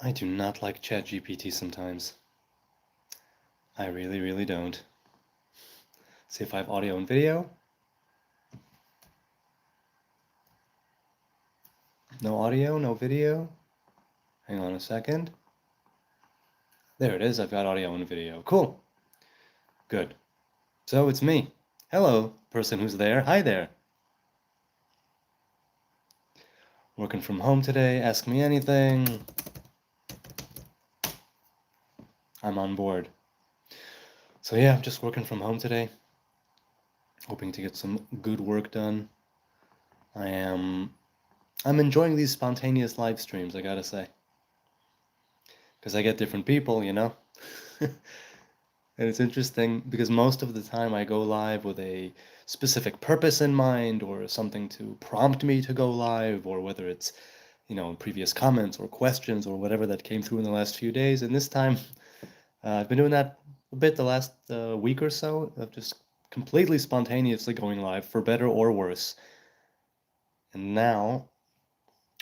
I do not like ChatGPT sometimes. I really, really don't. See if I have audio and video. No audio, no video. Hang on a second. There it is. I've got audio and video. Cool. Good. So it's me. Hello, person who's there. Hi there. Working from home today. Ask me anything. I'm on board. So yeah, I'm just working from home today. Hoping to get some good work done. I'm enjoying these spontaneous live streams, I gotta say. Because I get different people, you know? And it's interesting because most of the time I go live with a specific purpose in mind or something to prompt me to go live, or whether it's, previous comments or questions or whatever that came through in the last few days. And this time, I've been doing that a bit the last week or so, of just completely spontaneously going live, for better or worse. And now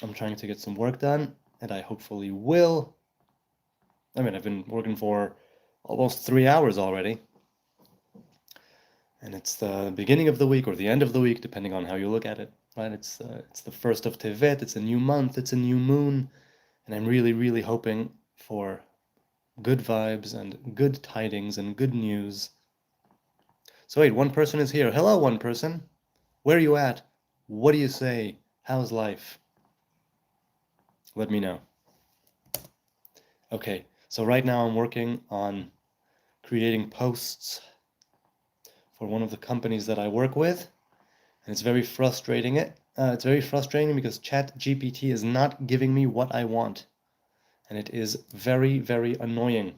I'm trying to get some work done, and I hopefully will. I mean, I've been working for almost 3 hours already. And it's the beginning of the week or the end of the week, depending on how you look at it, right? It's the first of Tevet, it's a new month, it's a new moon, and I'm really, really hoping for good vibes and good tidings and good news. So wait, one person is here. Hello, one person. Where are you at? What do you say? How's life? Let me know. Okay, so right now I'm working on creating posts for one of the companies that I work with, and it's very frustrating. It's very frustrating because ChatGPT is not giving me what I want, and it is very, very annoying.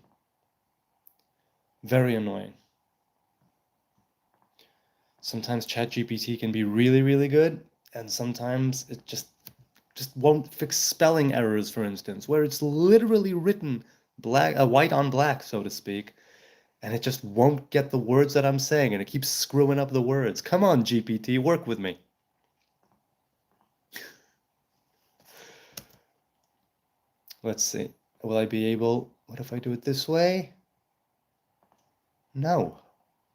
Very annoying. Sometimes ChatGPT can be really, really good, and sometimes it just won't fix spelling errors, for instance, where it's literally written white on black, so to speak, and it just won't get the words that I'm saying, and it keeps screwing up the words. Come on, GPT, work with me. Let's see. Will I be able... What if I do it this way? No.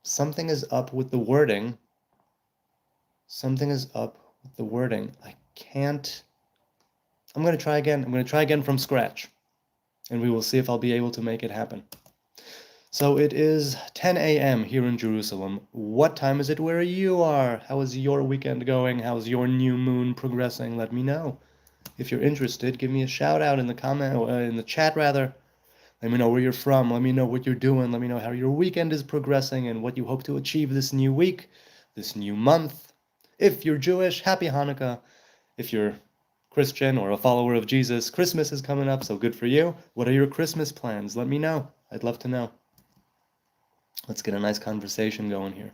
Something is up with the wording. Something is up with the wording. I can't... I'm going to try again. I'm going to try again from scratch, and we will see if I'll be able to make it happen. So it is 10 a.m. here in Jerusalem. What time is it where you are? How is your weekend going? How's your new moon progressing? Let me know. If you're interested, give me a shout out in the chat rather. Let me know where you're from. Let me know what you're doing. Let me know how your weekend is progressing and what you hope to achieve this new week, this new month. If you're Jewish, happy Hanukkah. If you're Christian or a follower of Jesus, Christmas is coming up, so good for you. What are your Christmas plans? Let me know. I'd love to know. Let's get a nice conversation going here.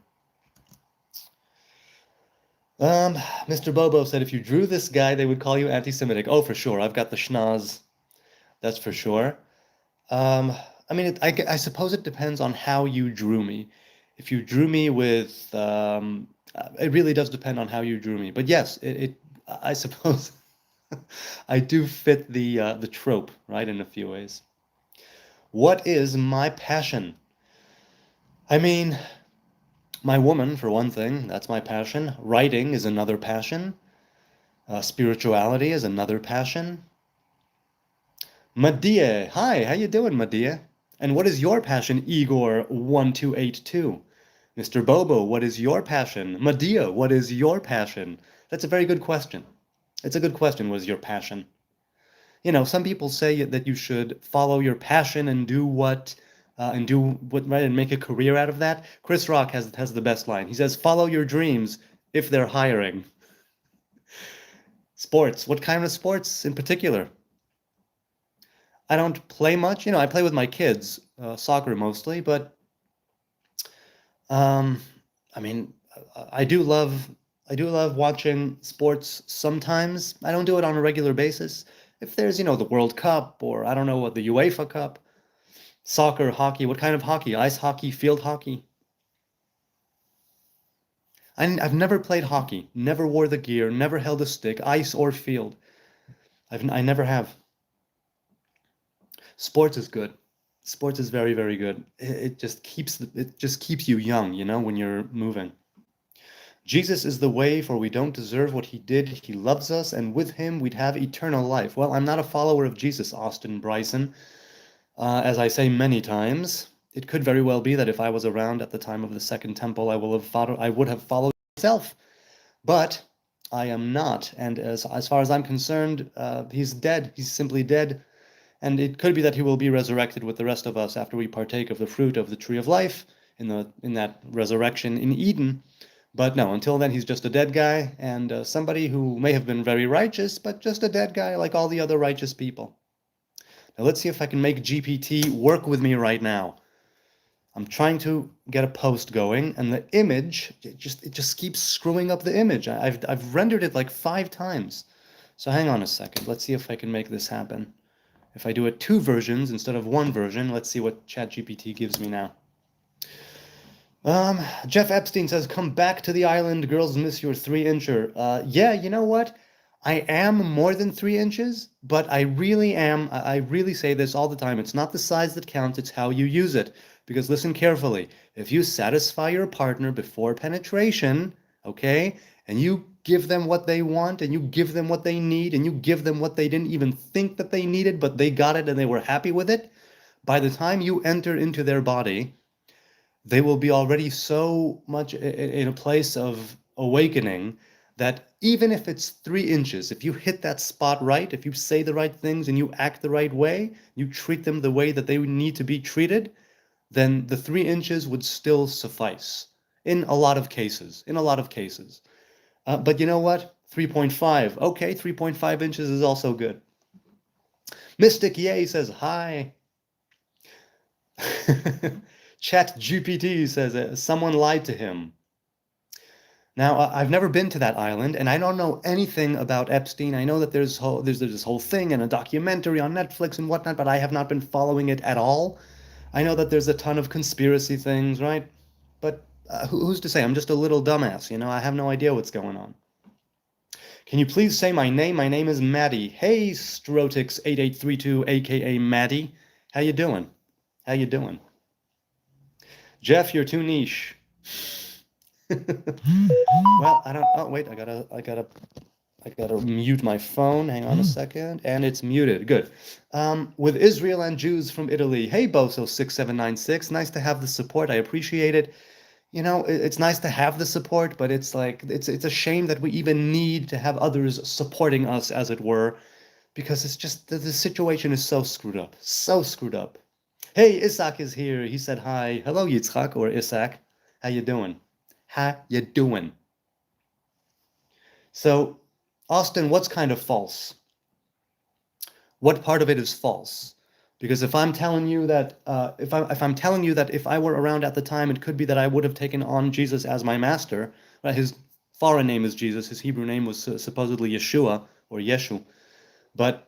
Mr. Bobo said if you drew this guy, they would call you anti-Semitic. Oh, for sure. I've got the schnoz. That's for sure. I mean, I suppose it depends on how you drew me. If you drew me with, it really does depend on how you drew me. But yes, I suppose I do fit the trope, right, in a few ways. What is my passion? I mean, my woman, for one thing, that's my passion. Writing is another passion. Spirituality is another passion. Madia, hi, how you doing, Madia? And what is your passion, Igor1282? Mr. Bobo, what is your passion? Madia, what is your passion? That's a very good question. It's a good question, what is your passion? You know, some people say that you should follow your passion and do what right, and make a career out of that. Chris Rock has the best line. He says, "Follow your dreams if they're hiring." Sports. What kind of sports in particular? I don't play much. You know, I play with my kids, soccer mostly, but um, I mean, I do love watching sports sometimes. I don't do it on a regular basis. If there's, the World Cup or I don't know what, the UEFA Cup, soccer, hockey, what kind of hockey? Ice hockey, field hockey? I've never played hockey, never wore the gear, never held a stick, ice or field. I never have. Sports is good. Sports is very, very good. It just keeps you young, you know, when you're moving. Jesus is the way, for we don't deserve what he did. He loves us, and with him we'd have eternal life. Well, I'm not a follower of Jesus, Austin Bryson. As I say many times, it could very well be that if I was around at the time of the Second Temple, I would have followed myself. But I am not, and as far as I'm concerned, he's dead. He's simply dead. And it could be that he will be resurrected with the rest of us after we partake of the fruit of the tree of life in that resurrection in Eden. But no, until then, he's just a dead guy and somebody who may have been very righteous, but just a dead guy like all the other righteous people. Now let's see if I can make GPT work with me right now. I'm trying to get a post going, and the image it just keeps screwing up the image. I've rendered it like 5 times. So hang on a second. Let's see if I can make this happen. If I do it 2 versions instead of 1 version, let's see what ChatGPT gives me now. Jeff Epstein says, come back to the island. Girls miss your 3-incher. Yeah, you know what? I am more than 3 inches, but I really am. I really say this all the time. It's not the size that counts, it's how you use it. Because listen carefully. If you satisfy your partner before penetration, okay, and you give them what they want, and you give them what they need, and you give them what they didn't even think that they needed, but they got it and they were happy with it, by the time you enter into their body, they will be already so much in a place of awakening that even if it's 3 inches, if you hit that spot right, if you say the right things and you act the right way, you treat them the way that they need to be treated, then the 3 inches would still suffice in a lot of cases. But you know what? 3.5. Okay, 3.5 inches is also good. Mystic Yay says hi. Chat GPT says someone lied to him. Now, I've never been to that island, and I don't know anything about Epstein. I know that there's this whole thing and a documentary on Netflix and whatnot, but I have not been following it at all. I know that there's a ton of conspiracy things, right? But who's to say? I'm just a little dumbass, you know? I have no idea what's going on. Can you please say my name? My name is Maddie. Hey, Strotix8832, aka Maddie. How you doing? How you doing? Jeff, you're too niche. Well, I don't. Oh, wait. I gotta mute my phone. Hang on a second, and it's muted. Good. With Israel and Jews from Italy. Hey, Boso6796. Nice to have the support. I appreciate it. You know, it's nice to have the support, but it's like it's a shame that we even need to have others supporting us, as it were, because it's just the situation is so screwed up, so screwed up. Hey, Isaac is here. He said hi. Hello, Yitzchak or Isaac. How you doing? How you doing? So, Austin, what's kind of false? What part of it is false? Because if I'm telling you that if I'm telling you that if I were around at the time, it could be that I would have taken on Jesus as my master. Right? His foreign name is Jesus. His Hebrew name was supposedly Yeshua or Yeshu. But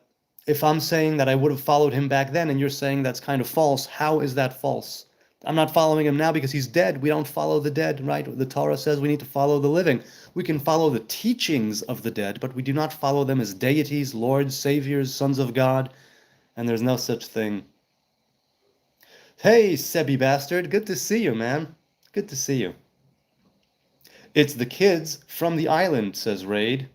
if I'm saying that I would have followed him back then, and you're saying that's kind of false, how is that false? I'm not following him now because he's dead. We don't follow the dead, right? The Torah says we need to follow the living. We can follow the teachings of the dead, but we do not follow them as deities, lords, saviors, sons of God, and there's no such thing. Hey, Sebi bastard, good to see you, man. Good to see you. It's the kids from the island, says Raid.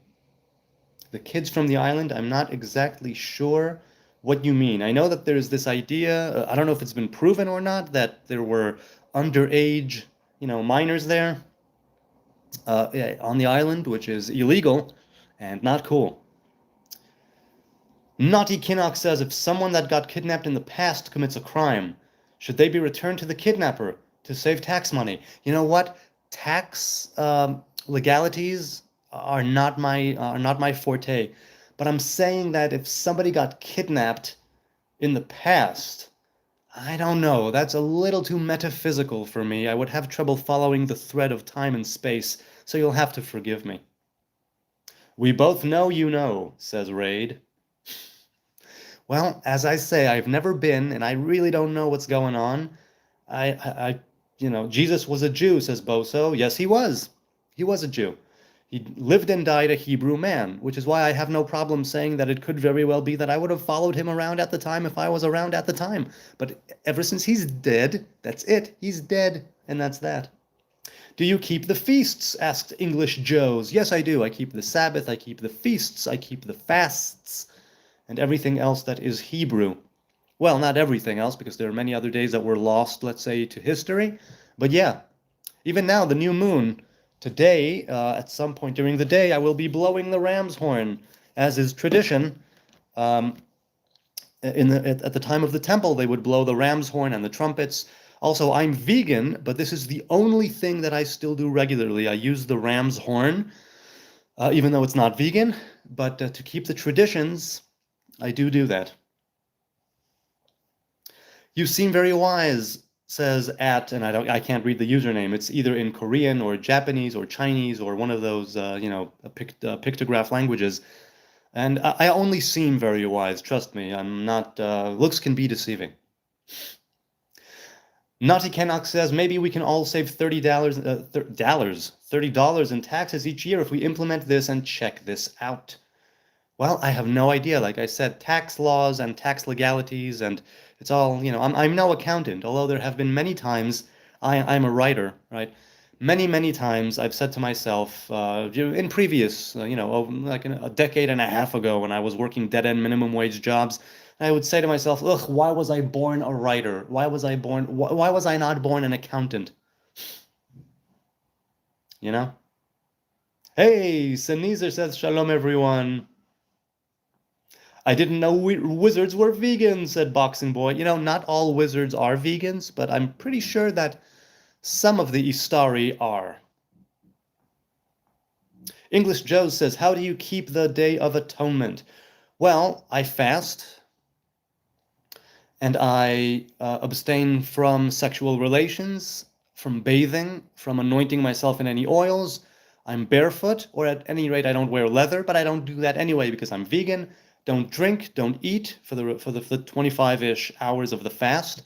The kids from the island, I'm not exactly sure what you mean. I know that there's this idea, I don't know if it's been proven or not, that there were underage, minors there on the island, which is illegal and not cool. Naughty Kinnock says, if someone that got kidnapped in the past commits a crime, should they be returned to the kidnapper to save tax money? You know what? Tax legalities are not my forte. But I'm saying that if somebody got kidnapped in the past, I don't know. That's a little too metaphysical for me. I would have trouble following the thread of time and space, so you'll have to forgive me. We both know you know, says Raid. Well, as I say, I've never been, and I really don't know what's going on. Jesus was a Jew, says Boso. Yes, he was. He was a Jew. He lived and died a Hebrew man, which is why I have no problem saying that it could very well be that I would have followed him around at the time if I was around at the time. But ever since he's dead, that's it. He's dead, and that's that. Do you keep the feasts? Asked English Joes. Yes, I do. I keep the Sabbath, I keep the feasts, I keep the fasts, and everything else that is Hebrew. Well, not everything else, because there are many other days that were lost, let's say, to history. But yeah, even now, the new moon, today, at some point during the day, I will be blowing the ram's horn, as is tradition. At the time of the temple, they would blow the ram's horn and the trumpets. Also, I'm vegan, but this is the only thing that I still do regularly. I use the ram's horn, even though it's not vegan, but to keep the traditions, I do that. You seem very wise, says at, and I can't read the username. It's either in Korean or Japanese or Chinese or one of those, pictograph languages. And I only seem very wise, trust me. I'm not, looks can be deceiving. Naughty Canuck says maybe we can all save $30 in taxes each year if we implement this and check this out. Well, I have no idea. Like I said, tax laws and tax legalities, and it's all, I'm no accountant, although there have been many times, I'm a writer, right? Many times I've said to myself, in previous, like a decade and a half ago when I was working dead-end minimum wage jobs, I would say to myself, ugh, why was I born a writer? Why was I not born an accountant? You know? Hey, Sanizer says, shalom everyone. I didn't know wizards were vegans, said Boxing Boy. Not all wizards are vegans, but I'm pretty sure that some of the Istari are. English Joe says, how do you keep the Day of Atonement? Well, I fast, and I abstain from sexual relations, from bathing, from anointing myself in any oils. I'm barefoot, or at any rate, I don't wear leather, but I don't do that anyway because I'm vegan. Don't drink, don't eat for the 25-ish hours of the fast.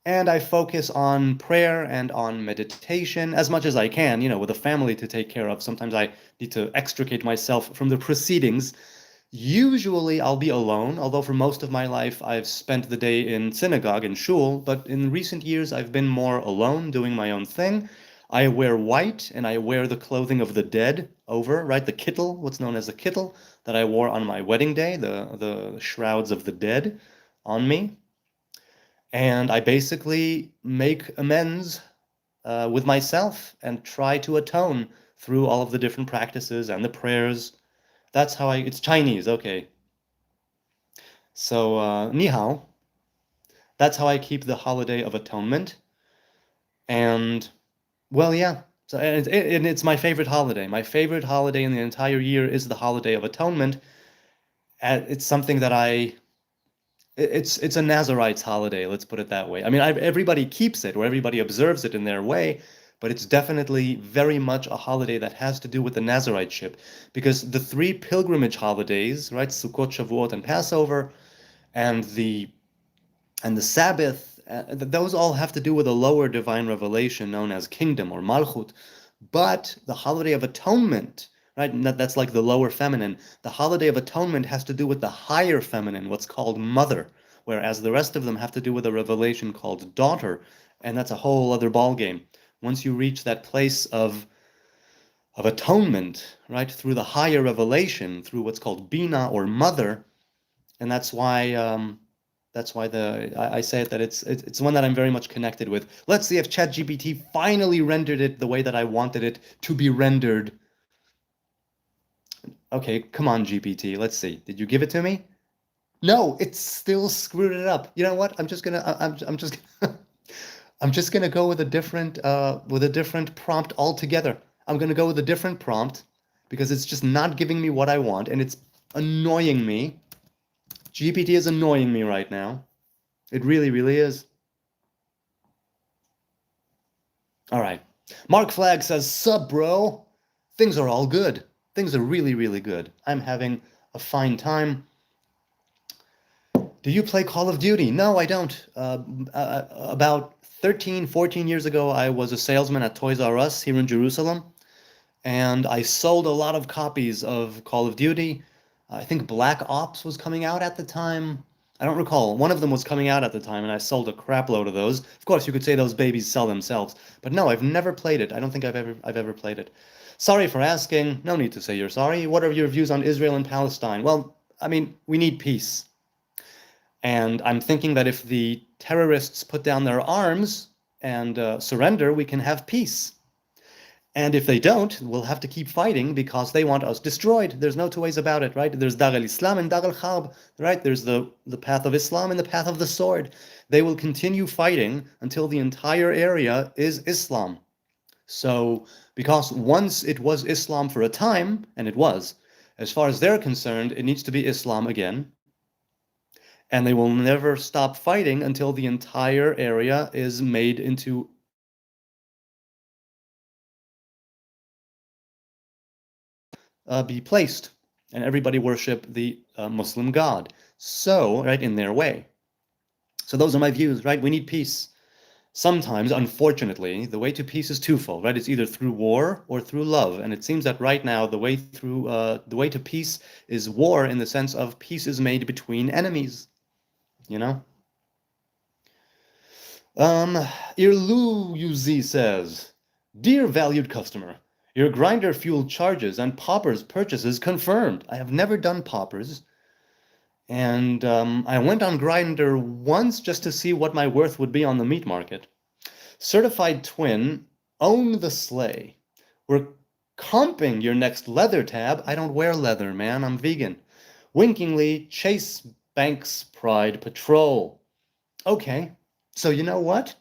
And I focus on prayer and on meditation as much as I can, with a family to take care of. Sometimes I need to extricate myself from the proceedings. Usually I'll be alone, although for most of my life I've spent the day in synagogue and shul, but in recent years I've been more alone, doing my own thing. I wear white, and I wear the clothing of the dead over, right? The kittel, what's known as a kittel, that I wore on my wedding day, the shrouds of the dead on me. And I basically make amends with myself and try to atone through all of the different practices and the prayers. That's how it's Chinese, okay. So, ni hao. That's how I keep the holiday of atonement. And, well, yeah. So, and it's my favorite holiday. My favorite holiday in the entire year is the holiday of atonement. It's something that it's a Nazarite's holiday, let's put it that way. I mean, everybody keeps it, or everybody observes it in their way, but it's definitely very much a holiday that has to do with the Nazariteship, because the three pilgrimage holidays, right, Sukkot, Shavuot, and Passover, and the Sabbath, those all have to do with a lower divine revelation known as kingdom or malchut. But the holiday of atonement, right, that's like the lower feminine. The holiday of atonement has to do with the higher feminine, what's called mother, whereas the rest of them have to do with a revelation called daughter, and that's a whole other ballgame. Once you reach that place of atonement, right, through the higher revelation, through what's called Bina or mother, and that's why I say it that it's one that I'm very much connected with. Let's see if ChatGPT finally rendered it the way that I wanted it to be rendered. Okay, come on, GPT. Let's see. Did you give it to me? No, it still screwed it up. You know what? I'm just gonna go with a different prompt altogether. I'm gonna go with a different prompt because it's just not giving me what I want, and it's annoying me. GPT is annoying me right now. It really, really is. All right. Mark Flag says, "Sup, bro? Things are all good. Things are really, really good. I'm having a fine time." Do you play Call of Duty? No, I don't. About 13, 14 years ago, I was a salesman at Toys R Us here in Jerusalem. and I sold a lot of copies of Call of Duty. I think Black Ops was coming out at the time. I don't recall. One of them was coming out at the time, and I sold a crap load of those. Of course, you could say those babies sell themselves, but no, I've never played it. I don't think I've ever played it. Sorry for asking. No need to say you're sorry. What are your views on Israel and Palestine? Well, I mean, we need peace. And I'm thinking that if the terrorists put down their arms and surrender, we can have peace. And if they don't, we'll have to keep fighting because they want us destroyed. There's no two ways about it, right? There's Dar al-Islam and Dar al-Harb, right? There's the path of Islam and the path of the sword. They will continue fighting until the entire area is Islam. So, because once it was Islam for a time, and it was, as far as they're concerned, it needs to be Islam again. And they will never stop fighting until the entire area is made into be placed, and everybody worship the Muslim God. So, right, in their way. So those are my views, right? We need peace. Sometimes, unfortunately, the way to peace is twofold, right? It's either through war or through love. And it seems that right now the way to peace is war in the sense of peace is made between enemies, you know? Irlu says, Dear valued customer, your grinder fuel charges and poppers purchases confirmed. I have never done poppers, and I went on Grinder once just to see what my worth would be on the meat market. Certified twin, own the sleigh. We're comping your next leather tab. I don't wear leather, man. I'm vegan. Winkingly, Chase Banks Pride Patrol. Okay, so you know what?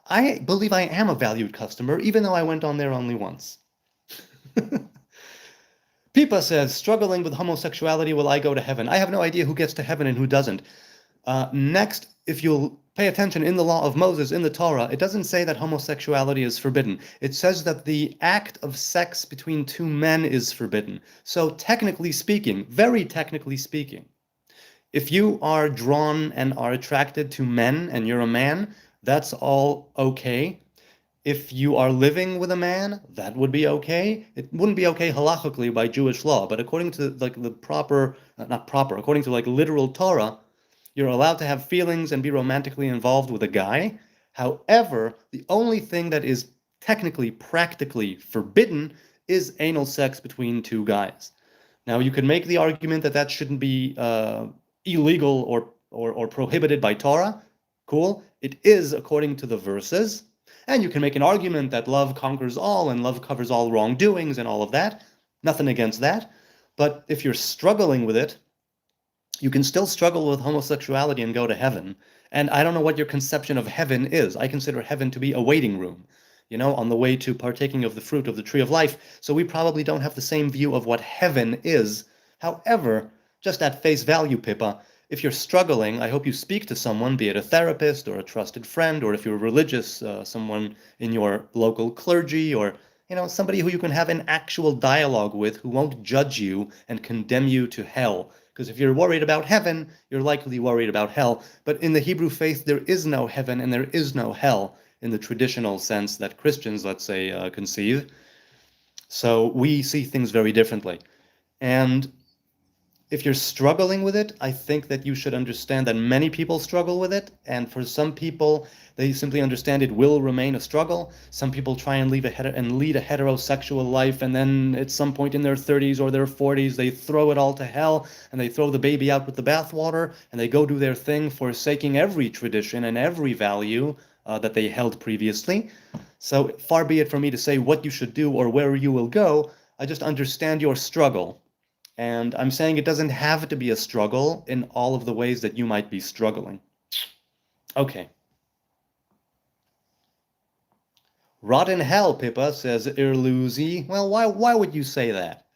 I believe I am a valued customer, even though I went on there only once. Pipa says, struggling with homosexuality, will I go to heaven? I have no idea who gets to heaven and who doesn't. Next, if you'll pay attention in the law of Moses, in the Torah, it doesn't say that homosexuality is forbidden. It says that the act of sex between two men is forbidden. So technically speaking, very technically speaking, if you are drawn and are attracted to men and you're a man, that's all okay. If you are living with a man, that would be okay. It wouldn't be okay halachically by Jewish law, but according to like the proper, not proper, according to like literal Torah, you're allowed to have feelings and be romantically involved with a guy. However, the only thing that is technically, practically forbidden is anal sex between two guys. Now, you could make the argument that that shouldn't be illegal or prohibited by Torah. Cool. It is according to the verses. And you can make an argument that love conquers all and love covers all wrongdoings and all of that. Nothing against that. But if you're struggling with it, you can still struggle with homosexuality and go to heaven. And I don't know what your conception of heaven is. I consider heaven to be a waiting room, you know, on the way to partaking of the fruit of the tree of life. So we probably don't have the same view of what heaven is. However, just at face value, Pippa, if you're struggling, I hope you speak to someone, be it a therapist or a trusted friend, or if you're religious, someone in your local clergy, or somebody who you can have an actual dialogue with who won't judge you and condemn you to hell. Because if you're worried about heaven, you're likely worried about hell. But in the Hebrew faith, there is no heaven and there is no hell in the traditional sense that Christians, let's say, conceive. So we see things very differently. And if you're struggling with it, I think that you should understand that many people struggle with it. And for some people, they simply understand it will remain a struggle. Some people try and lead a heterosexual life, and then at some point in their 30s or their 40s, they throw it all to hell, and they throw the baby out with the bathwater, and they go do their thing, forsaking every tradition and every value that they held previously. So far be it from me to say what you should do or where you will go. I just understand your struggle. And I'm saying it doesn't have to be a struggle in all of the ways that you might be struggling. Okay. Rot in hell, Pippa, says Irluzi. Well, why would you say that?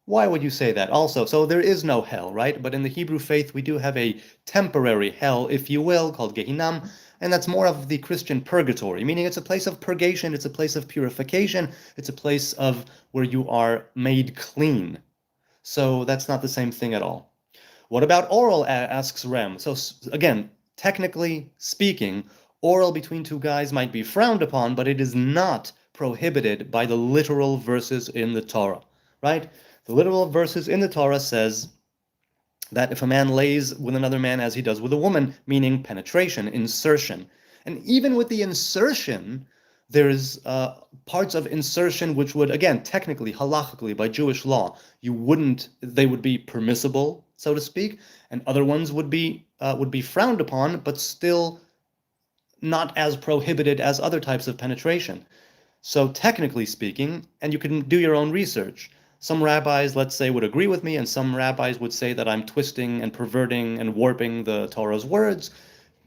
Why would you say that? Also, so there is no hell, right? But in the Hebrew faith, we do have a temporary hell, if you will, called Gehinnom, and that's more of the Christian purgatory, meaning it's a place of purgation, it's a place of purification, it's a place of where you are made clean. So that's not the same thing at all. What about oral, asks Rem. So again, technically speaking, oral between two guys might be frowned upon, but it is not prohibited by the literal verses in the Torah, right? The literal verses in the Torah says that if a man lays with another man as he does with a woman, meaning penetration, insertion. And even with the insertion, there's parts of insertion which would, again, technically, halachically, by Jewish law, they would be permissible, so to speak, and other ones would be frowned upon, but still not as prohibited as other types of penetration. So technically speaking, and you can do your own research, some rabbis, let's say, would agree with me, and some rabbis would say that I'm twisting and perverting and warping the Torah's words,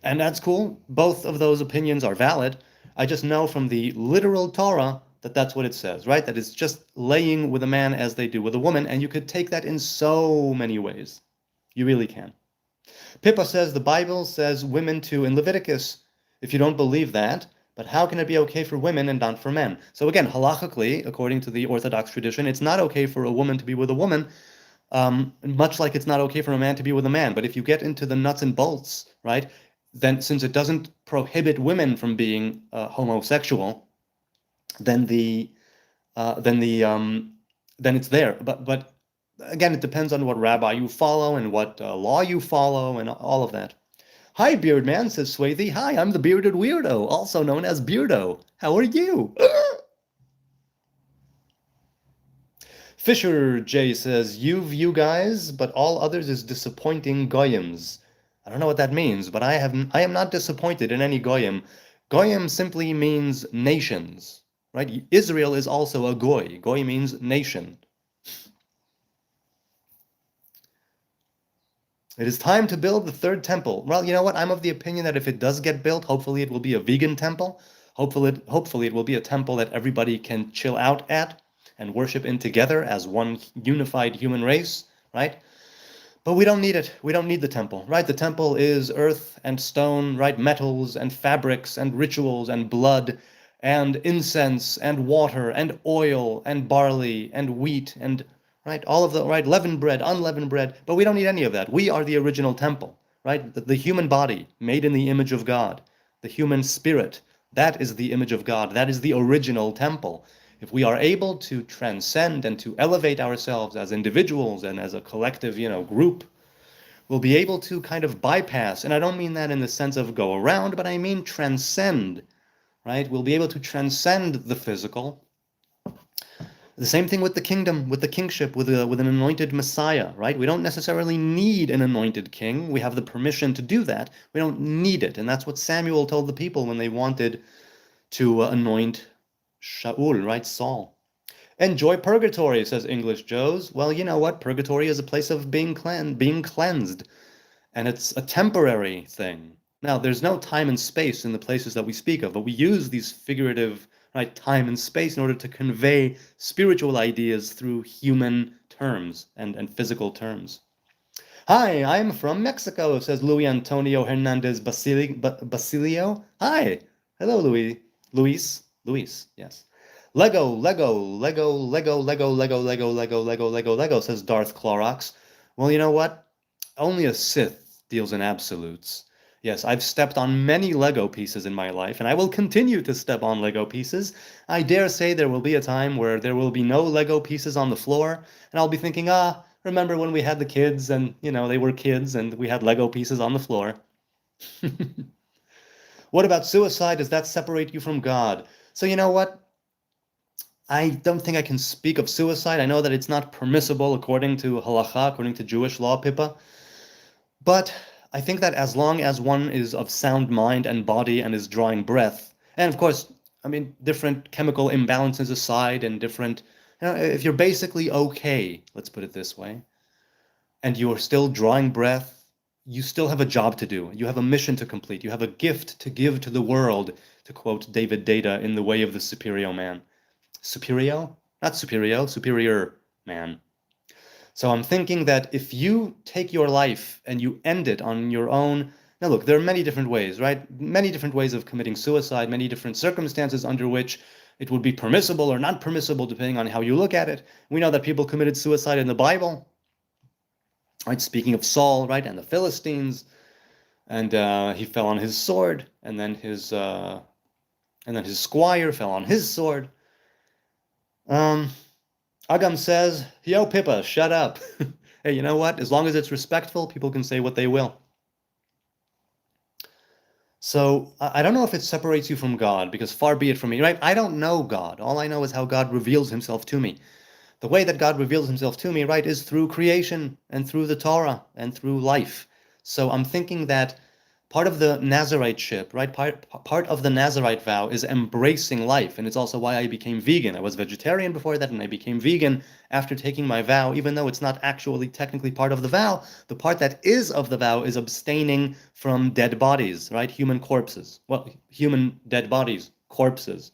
and that's cool. Both of those opinions are valid. I just know from the literal Torah that that's what it says, right? That it's just laying with a man as they do with a woman, and you could take that in so many ways. You really can. Pippa says the Bible says women too in Leviticus. If you don't believe that, but how can it be okay for women and not for men? So again, halachically, according to the Orthodox tradition, it's not okay for a woman to be with a woman, much like it's not okay for a man to be with a man. But if you get into the nuts and bolts, right, then since it doesn't prohibit women from being homosexual, then it's there. But again, it depends on what rabbi you follow and what law you follow and all of that. Hi, Beardman, says Swathy. Hi, I'm the bearded weirdo, also known as Beardo. How are you? Fisher J says, you guys, but all others is disappointing goyim. I don't know what that means, but I am not disappointed in any goyim. Goyim simply means nations, right? Israel is also a goy. Goy means nation. It is time to build the third temple. Well, you know what? I'm of the opinion that if it does get built, hopefully it will be a vegan temple. Hopefully it will be a temple that everybody can chill out at and worship in together as one unified human race, right? But we don't need it. We don't need the temple, right? The temple is earth and stone, right? Metals and fabrics and rituals and blood and incense and water and oil and barley and wheat and right? All of the, right? Leavened bread, unleavened bread, but we don't need any of that. We are the original temple, right? The human body made in the image of God, the human spirit, that is the image of God. That is the original temple. If we are able to transcend and to elevate ourselves as individuals and as a collective, group, we'll be able to kind of bypass, and I don't mean that in the sense of go around, but I mean transcend, right? We'll be able to transcend the physical. The same thing with the kingdom, with the kingship, with an anointed Messiah, right? We don't necessarily need an anointed king. We have the permission to do that. We don't need it. And that's what Samuel told the people when they wanted to anoint Shaul, right? Saul. Enjoy purgatory, says English Joe's. Well, you know what? Purgatory is a place of being cleansed. And it's a temporary thing. Now, there's no time and space in the places that we speak of, but we use these figurative, right, time and space in order to convey spiritual ideas through human terms and physical terms. Hi, I'm from Mexico, says Luis Antonio Hernandez Basilio. Hi. Hello, Luis, yes. Lego, says Darth Clorox. Well, you know what? Only a Sith deals in absolutes. Yes, I've stepped on many Lego pieces in my life, and I will continue to step on Lego pieces. I dare say there will be a time where there will be no Lego pieces on the floor, and I'll be thinking, remember when we had the kids, and, they were kids, and we had Lego pieces on the floor. What about suicide? Does that separate you from God? So you know what? I don't think I can speak of suicide. I know that it's not permissible according to halacha, according to Jewish law, Pippa. But I think that as long as one is of sound mind and body and is drawing breath, and of course, different chemical imbalances aside and different, if you're basically okay, let's put it this way, and you're still drawing breath, you still have a job to do. You have a mission to complete. You have a gift to give to the world, to quote David Data in The Way of the Superior Man. Superior? Not superior, superior man. So I'm thinking that if you take your life and you end it on your own, now look, there are many different ways, right? Many different ways of committing suicide, many different circumstances under which it would be permissible or not permissible, depending on how you look at it. We know that people committed suicide in the Bible, right? Speaking of Saul, right, and the Philistines, and he fell on his sword, and then his squire fell on his sword. Um, Agam says, "Yo, Pippa, shut up." Hey, you know what? As long as it's respectful, people can say what they will. So I don't know if it separates you from God, because far be it from me, right? I don't know God. All I know is how God reveals himself to me. The way that God reveals himself to me, right, is through creation and through the Torah and through life. So I'm thinking that part of the Nazariteship, right, part of the Nazarite vow is embracing life. And it's also why I became vegan. I was vegetarian before that, and I became vegan after taking my vow, even though it's not actually technically part of the vow. The part that is of the vow is abstaining from dead bodies, right, human corpses. Well, human dead bodies, corpses.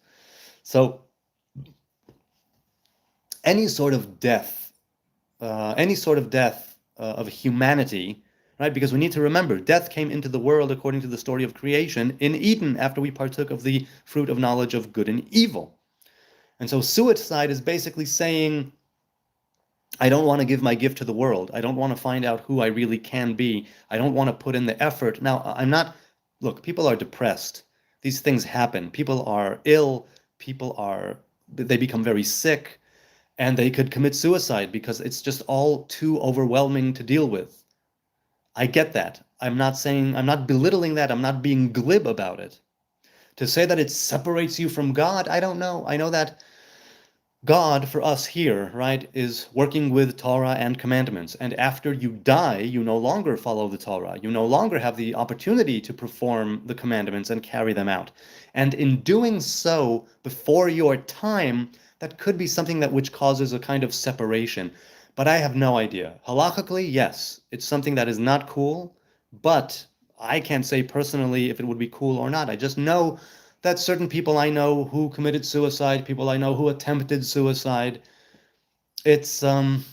So any sort of death of humanity, right? Because we need to remember, death came into the world according to the story of creation in Eden after we partook of the fruit of knowledge of good and evil. And so suicide is basically saying, I don't want to give my gift to the world. I don't want to find out who I really can be. I don't want to put in the effort. Now, I'm not, look, people are depressed. These things happen. People are ill. They become very sick, and they could commit suicide because it's just all too overwhelming to deal with. I get that. I'm not belittling that. I'm not being glib about it. To say that it separates you from God, I don't know. I know that God, for us here, right, is working with Torah and commandments. And after you die, you no longer follow the Torah. You no longer have the opportunity to perform the commandments and carry them out. And in doing so before your time, that could be something that which causes a kind of separation. But I have no idea. Halakhically, yes, it's something that is not cool, but I can't say personally if it would be cool or not. I just know that certain people I know who committed suicide, people I know who attempted suicide, it's um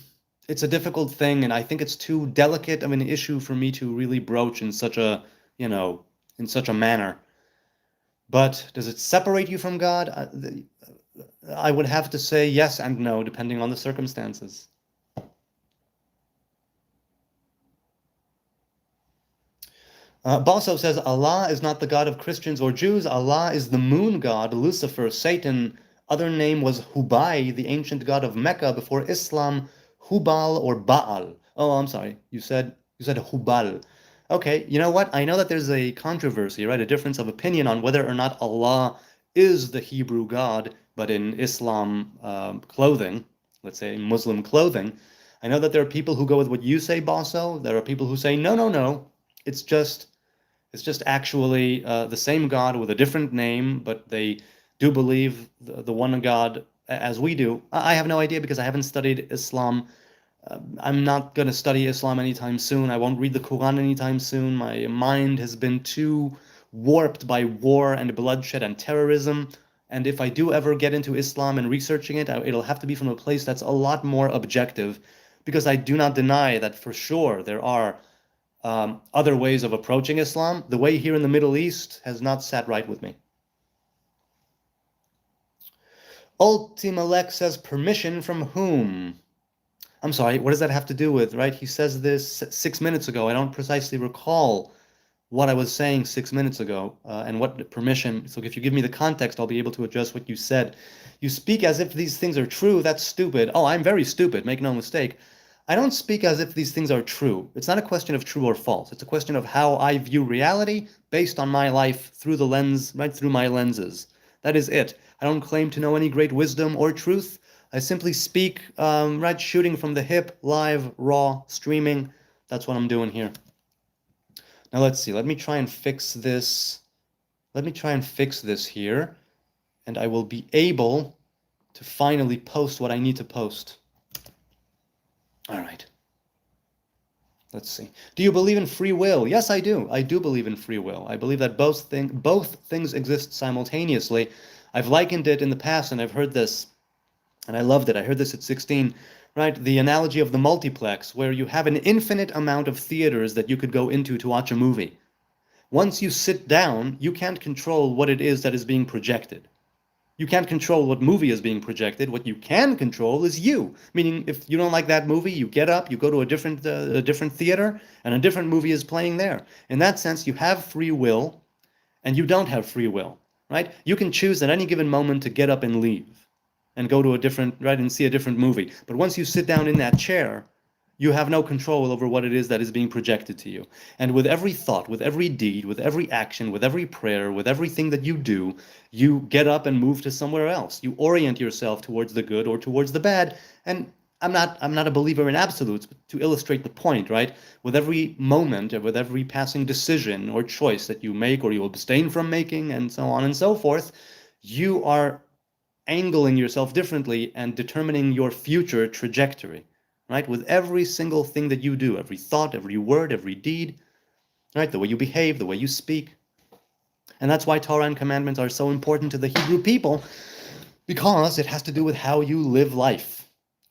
it's a difficult thing, and I think it's too delicate of an issue for me to really broach in such a, you know, in such a manner. But does it separate you from God? I would have to say yes and no, depending on the circumstances. Baso says Allah is not the God of Christians or Jews. Allah is the moon god, Lucifer, Satan. Other name was Hubai, the ancient god of Mecca before Islam, Hubal or Baal. Oh, I'm sorry. You said Hubal. Okay, you know what? I know that there's a controversy, right? A difference of opinion on whether or not Allah is the Hebrew God, but in Islam clothing, let's say Muslim clothing. I know that there are people who go with what you say, Baso. There are people who say, no, no, no. It's just it's just actually the same God with a different name, but they do believe the one God as we do. I have no idea because I haven't studied Islam. I'm not going to study Islam anytime soon. I won't read the Quran anytime soon. My mind has been too warped by war and bloodshed and terrorism. And if I do ever get into Islam and researching it, it'll have to be from a place that's a lot more objective, because I do not deny that for sure there are other ways of approaching Islam. The way here in the Middle East has not sat right with me. Ultimalek says, permission from whom? I'm sorry, what does that have to do with, right? He says this 6 minutes ago. I don't precisely recall what I was saying 6 minutes ago and what permission. So if you give me the context, I'll be able to adjust what you said. You speak as if these things are true. That's stupid. Oh, I'm very stupid. Make no mistake. I don't speak as if these things are true. It's not a question of true or false. It's a question of how I view reality based on my life through the lens, right through my lenses. That is it. I don't claim to know any great wisdom or truth. I simply speak, right, shooting from the hip, live, raw, streaming. That's what I'm doing here. Now let's see. Let me try and fix this. Let me try and fix this here, and I will be able to finally post what I need to post. All right. Let's see. Do you believe in free will? Yes, I do. I do believe in free will. I believe that both things exist simultaneously. I've likened it in the past, and I've heard this, and I loved it. I heard this at 16, right? The analogy of the multiplex, where you have an infinite amount of theaters that you could go into to watch a movie. Once you sit down, you can't control what it is that is being projected. You can't control what movie is being projected. What you can control is you. Meaning, if you don't like that movie, you get up, you go to a different theater, and a different movie is playing there. In that sense, you have free will, and you don't have free will, right? You can choose at any given moment to get up and leave. and go to a different, right, and see a different movie. But once you sit down in that chair, you have no control over what it is that is being projected to you. And with every thought, with every deed, with every action, with every prayer, with everything that you do, you get up and move to somewhere else. You orient yourself towards the good or towards the bad. And I'm not a believer in absolutes, but to illustrate the point, right? With every moment, or with every passing decision or choice that you make or you abstain from making, and so on and so forth, you are angling yourself differently and determining your future trajectory, right? With every single thing that you do, every thought, every word, every deed, right? The way you behave, the way you speak. And that's why Torah and commandments are so important to the Hebrew people, because it has to do with how you live life.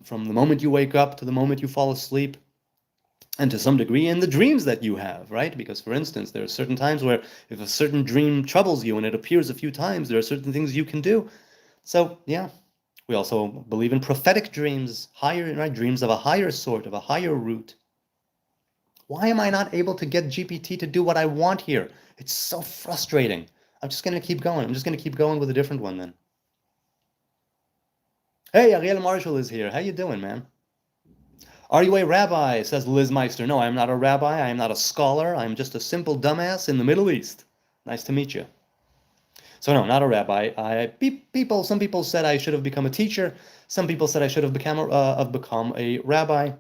From the moment you wake up to the moment you fall asleep, and to some degree in the dreams that you have, right? Because, for instance, there are certain times where if a certain dream troubles you and it appears a few times, there are certain things you can do. So, yeah. We also believe in prophetic dreams, higher, right? Dreams of a higher sort, of a higher root. Why am I not able to get GPT to do what I want here? It's so frustrating. I'm just going to keep going. I'm just going to keep going with a different one then. Hey, Ariel Marshall is here. How you doing, man? Are you a rabbi? Says Liz Meister. No, I am not a rabbi. I am not a scholar. I am just a simple dumbass in the Middle East. Nice to meet you. So no, not a rabbi. Some people said I should have become a teacher. Some people said I should have become a rabbi.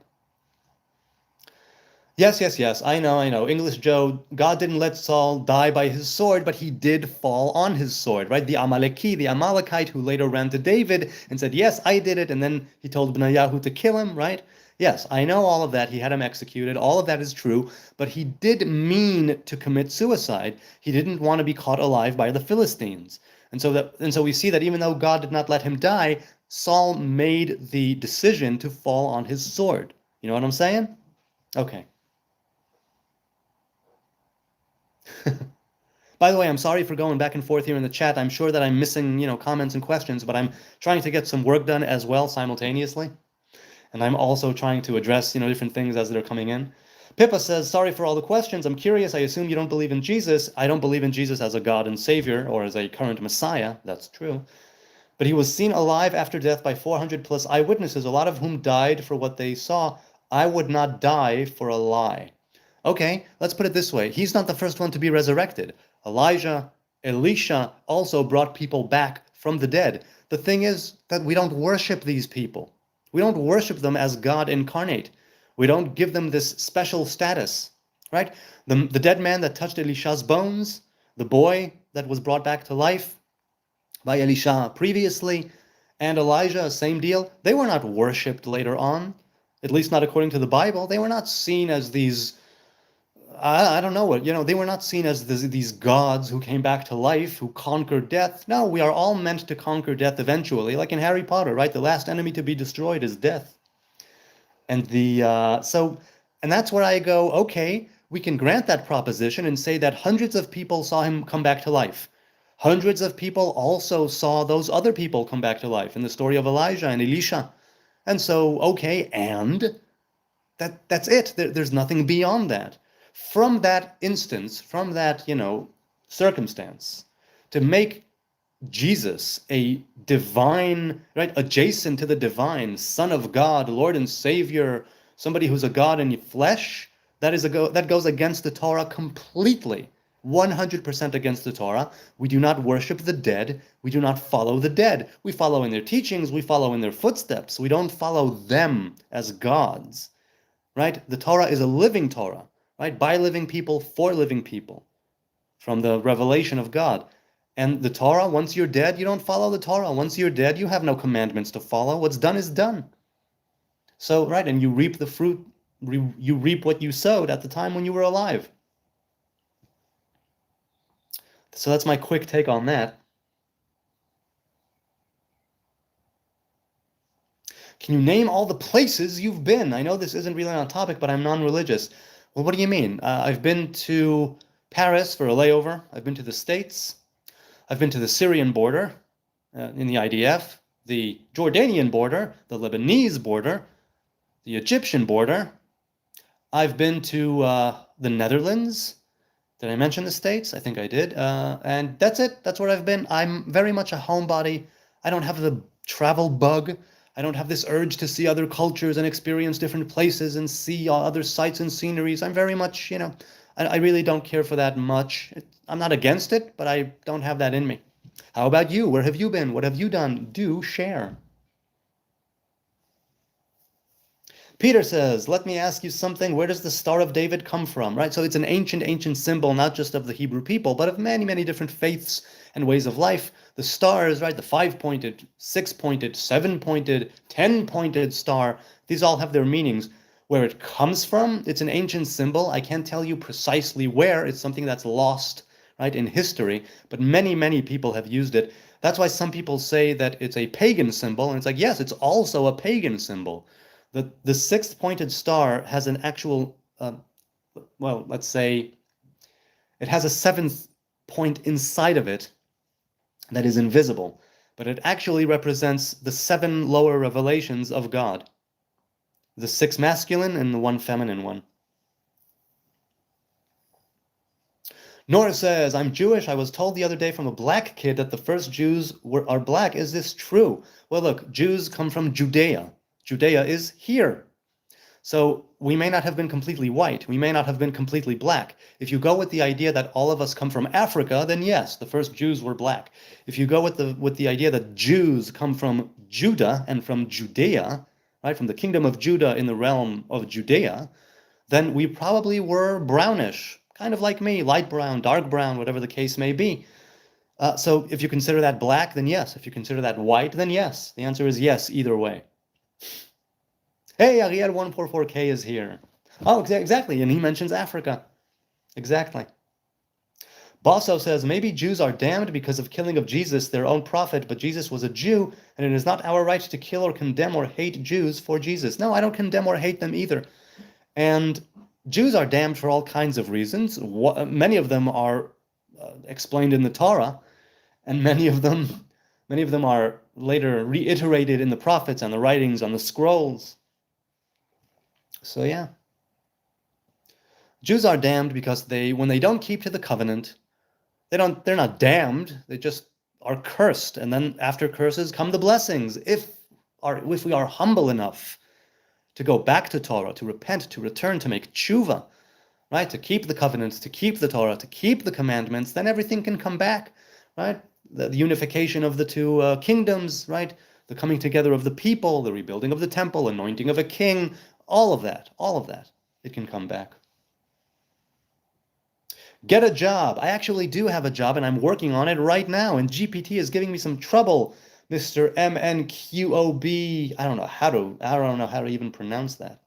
Yes. I know. English Joe. God didn't let Saul die by his sword, but he did fall on his sword, right? The Amalekite, who later ran to David and said, "Yes, I did it," and then he told Benayahu to kill him, right? Yes, I know all of that. He had him executed. All of that is true, but he did mean to commit suicide. He didn't want to be caught alive by the Philistines. And so we see that even though God did not let him die, Saul made the decision to fall on his sword. You know what I'm saying? Okay. By the way, I'm sorry for going back and forth here in the chat. I'm sure that I'm missing, comments and questions, but I'm trying to get some work done as well simultaneously. And I'm also trying to address, different things as they're coming in. Pippa says, sorry for all the questions. I'm curious. I assume you don't believe in Jesus. I don't believe in Jesus as a God and Savior or as a current Messiah. That's true. But he was seen alive after death by 400 plus eyewitnesses, a lot of whom died for what they saw. I would not die for a lie. Okay, let's put it this way. He's not the first one to be resurrected. Elijah, Elisha also brought people back from the dead. The thing is that we don't worship these people. We don't worship them as God incarnate. We don't give them this special status, right? The dead man that touched Elisha's bones, the boy that was brought back to life by Elisha previously, and Elijah, same deal. They were not worshipped later on, at least not according to the Bible. They were not seen as these, I don't know what, they were not seen as these gods who came back to life, who conquered death. No, we are all meant to conquer death eventually, like in Harry Potter, right? The last enemy to be destroyed is death. And and that's where I go, okay, we can grant that proposition and say that hundreds of people saw him come back to life. Hundreds of people also saw those other people come back to life in the story of Elijah and Elisha. And so, okay, and that's it. There's nothing beyond that. From that instance, from that, circumstance, to make Jesus a divine, right, adjacent to the divine, Son of God, Lord and Savior, somebody who's a God in flesh, that goes against the Torah completely. 100% against the Torah. We do not worship the dead. We do not follow the dead. We follow in their teachings. We follow in their footsteps. We don't follow them as gods, right? The Torah is a living Torah, right? By living people, for living people, from the revelation of God. And the Torah, once you're dead, you don't follow the Torah. Once you're dead, you have no commandments to follow. What's done is done. So, right, and you reap the fruit, you reap what you sowed at the time when you were alive. So that's my quick take on that. Can you name all the places you've been? I know this isn't really on topic, but I'm non-religious. Well, what do you mean? I've been to Paris for a layover. I've been to the States. I've been to the Syrian border in the IDF, the Jordanian border, the Lebanese border, the Egyptian border. I've been to the Netherlands. Did I mention the States? I think I did. And that's it. That's where I've been. I'm very much a homebody. I don't have the travel bug. I don't have this urge to see other cultures and experience different places and see other sights and sceneries. I'm very much, I really don't care for that much. I'm not against it, but I don't have that in me. How about you? Where have you been? What have you done? Do share. Peter says, let me ask you something. Where does the Star of David come from? Right? So it's an ancient symbol, not just of the Hebrew people, but of many, many different faiths and ways of life. The stars, right? The 5-pointed, 6-pointed, 7-pointed, 10-pointed star. These all have their meanings. Where it comes from, it's an ancient symbol. I can't tell you precisely where. It's something that's lost, right, in history. But many, many people have used it. That's why some people say that it's a pagan symbol. And it's like, yes, it's also a pagan symbol. The 6-pointed star has an actual, well, let's say it has a 7th point inside of it that is invisible, but it actually represents the 7 lower revelations of God, the 6 masculine and the 1 feminine one. Nora says, I'm Jewish. I was told the other day from a black kid that the first Jews are black. Is this true? Well, look, Jews come from Judea. Judea is here. So we may not have been completely white. We may not have been completely black. If you go with the idea that all of us come from Africa, then yes, the first Jews were black. If you go with the idea that Jews come from Judah and from Judea, right, from the kingdom of Judah in the realm of Judea, then we probably were brownish, kind of like me, light brown, dark brown, whatever the case may be. So if you consider that black, then yes. If you consider that white, then yes. The answer is yes, either way. Hey, Ariel144K is here. Oh, exactly, and he mentions Africa. Exactly. Basso says, maybe Jews are damned because of killing of Jesus, their own prophet, but Jesus was a Jew, and it is not our right to kill or condemn or hate Jews for Jesus. No, I don't condemn or hate them either. And Jews are damned for all kinds of reasons. Many of them are explained in the Torah, and many of them are later reiterated in the prophets and the writings on the scrolls. So yeah, Jews are damned because when they don't keep to the covenant, they're not damned. They just are cursed, and then after curses come the blessings. If we are humble enough to go back to Torah, to repent, to return, to make tshuva, right, to keep the covenants, to keep the Torah, to keep the commandments, then everything can come back, right? The unification of the 2 kingdoms, right? The coming together of the people, the rebuilding of the temple, anointing of a king. All of that, it can come back. Get a job. I actually do have a job, and I'm working on it right now, and GPT is giving me some trouble, Mr. MNQOB. I don't know how to even pronounce that.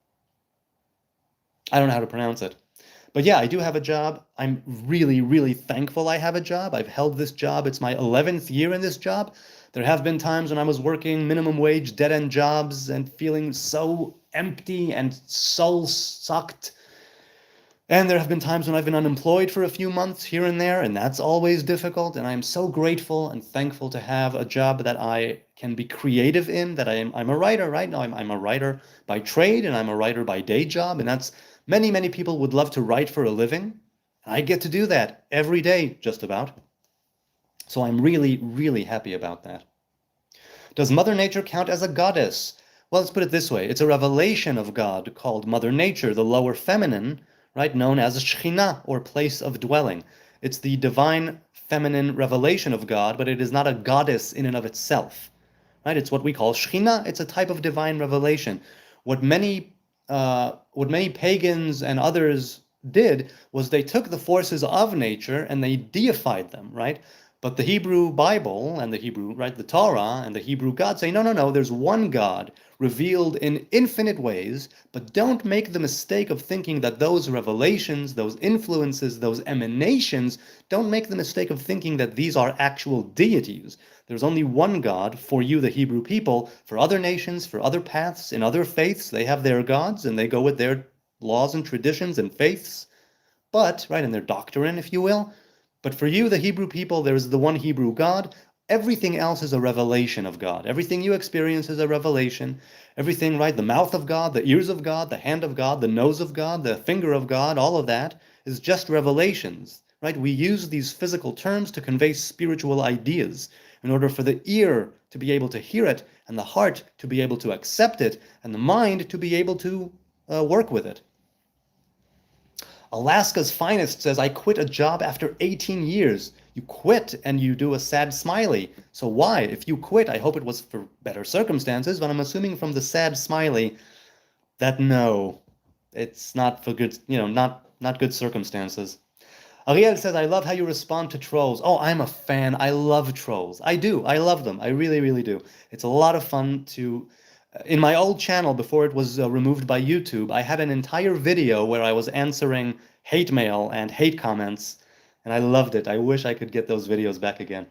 I don't know how to pronounce it. But yeah, I do have a job. I'm really, really thankful I have a job. I've held this job. It's my 11th year in this job. There have been times when I was working minimum wage, dead-end jobs and feeling so empty and soul-sucked. And there have been times when I've been unemployed for a few months here and there, and that's always difficult. And I'm so grateful and thankful to have a job that I can be creative in, that I'm a writer, right? Now I'm a writer by trade, and I'm a writer by day job, and that's many, many people would love to write for a living. I get to do that every day, just about. So I'm really, really happy about that. Does Mother Nature count as a goddess? Well, let's put it this way. It's a revelation of God called Mother Nature, the lower feminine, right, known as Shekhinah, or place of dwelling. It's the divine feminine revelation of God, but it is not a goddess in and of itself, right? It's what we call Shekhinah. It's a type of divine revelation. What many pagans and others did was they took the forces of nature and they deified them, right? But the Hebrew Bible and the Hebrew, right, the Torah and the Hebrew God say, no, there's one God revealed in infinite ways, but don't make the mistake of thinking that those revelations, those influences, those emanations, don't make the mistake of thinking that these are actual deities. There's only one God for you, the Hebrew people. For other nations, for other paths, in other faiths, they have their gods and they go with their laws and traditions and faiths, but, right, in their doctrine, if you will. But for you, the Hebrew people, there is the one Hebrew God. Everything else is a revelation of God. Everything you experience is a revelation. Everything, right, the mouth of God, the ears of God, the hand of God, the nose of God, the finger of God, all of that is just revelations, right? We use these physical terms to convey spiritual ideas. in order for the ear to be able to hear it, and the heart to be able to accept it, and the mind to be able to work with it. Alaska's Finest says, I quit a job after 18 years. You quit and you do a sad smiley. So why? If you quit, I hope it was for better circumstances, but I'm assuming from the sad smiley that no, it's not for good, not good circumstances. Ariel says, I love how you respond to trolls. Oh, I'm a fan. I love trolls. I do. I love them. I really, really do. It's a lot of fun to... In my old channel, before it was removed by YouTube, I had an entire video where I was answering hate mail and hate comments, and I loved it. I wish I could get those videos back again.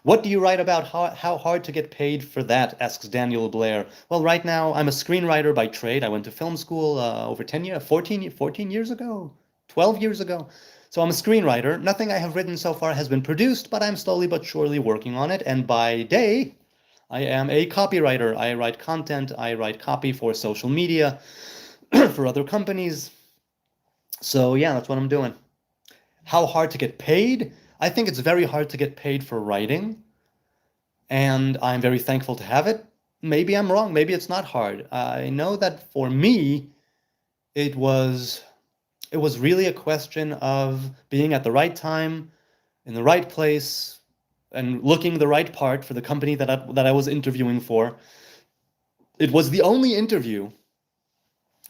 What do you write about? How hard to get paid for that? Asks Daniel Blair. Well, right now, I'm a screenwriter by trade. I went to film school over 10 years, 14 years ago, 12 years ago. So I'm a screenwriter. Nothing I have written so far has been produced, but I'm slowly but surely working on it. And by day, I am a copywriter. I write content. I write copy for social media, for other companies. So yeah, that's what I'm doing. How hard to get paid? I think it's very hard to get paid for writing, and I'm very thankful to have it. Maybe I'm wrong. Maybe it's not hard. I know that for me, it was really a question of being at the right time, in the right place, and looking the right part for the company that I was interviewing for. It was the only interview,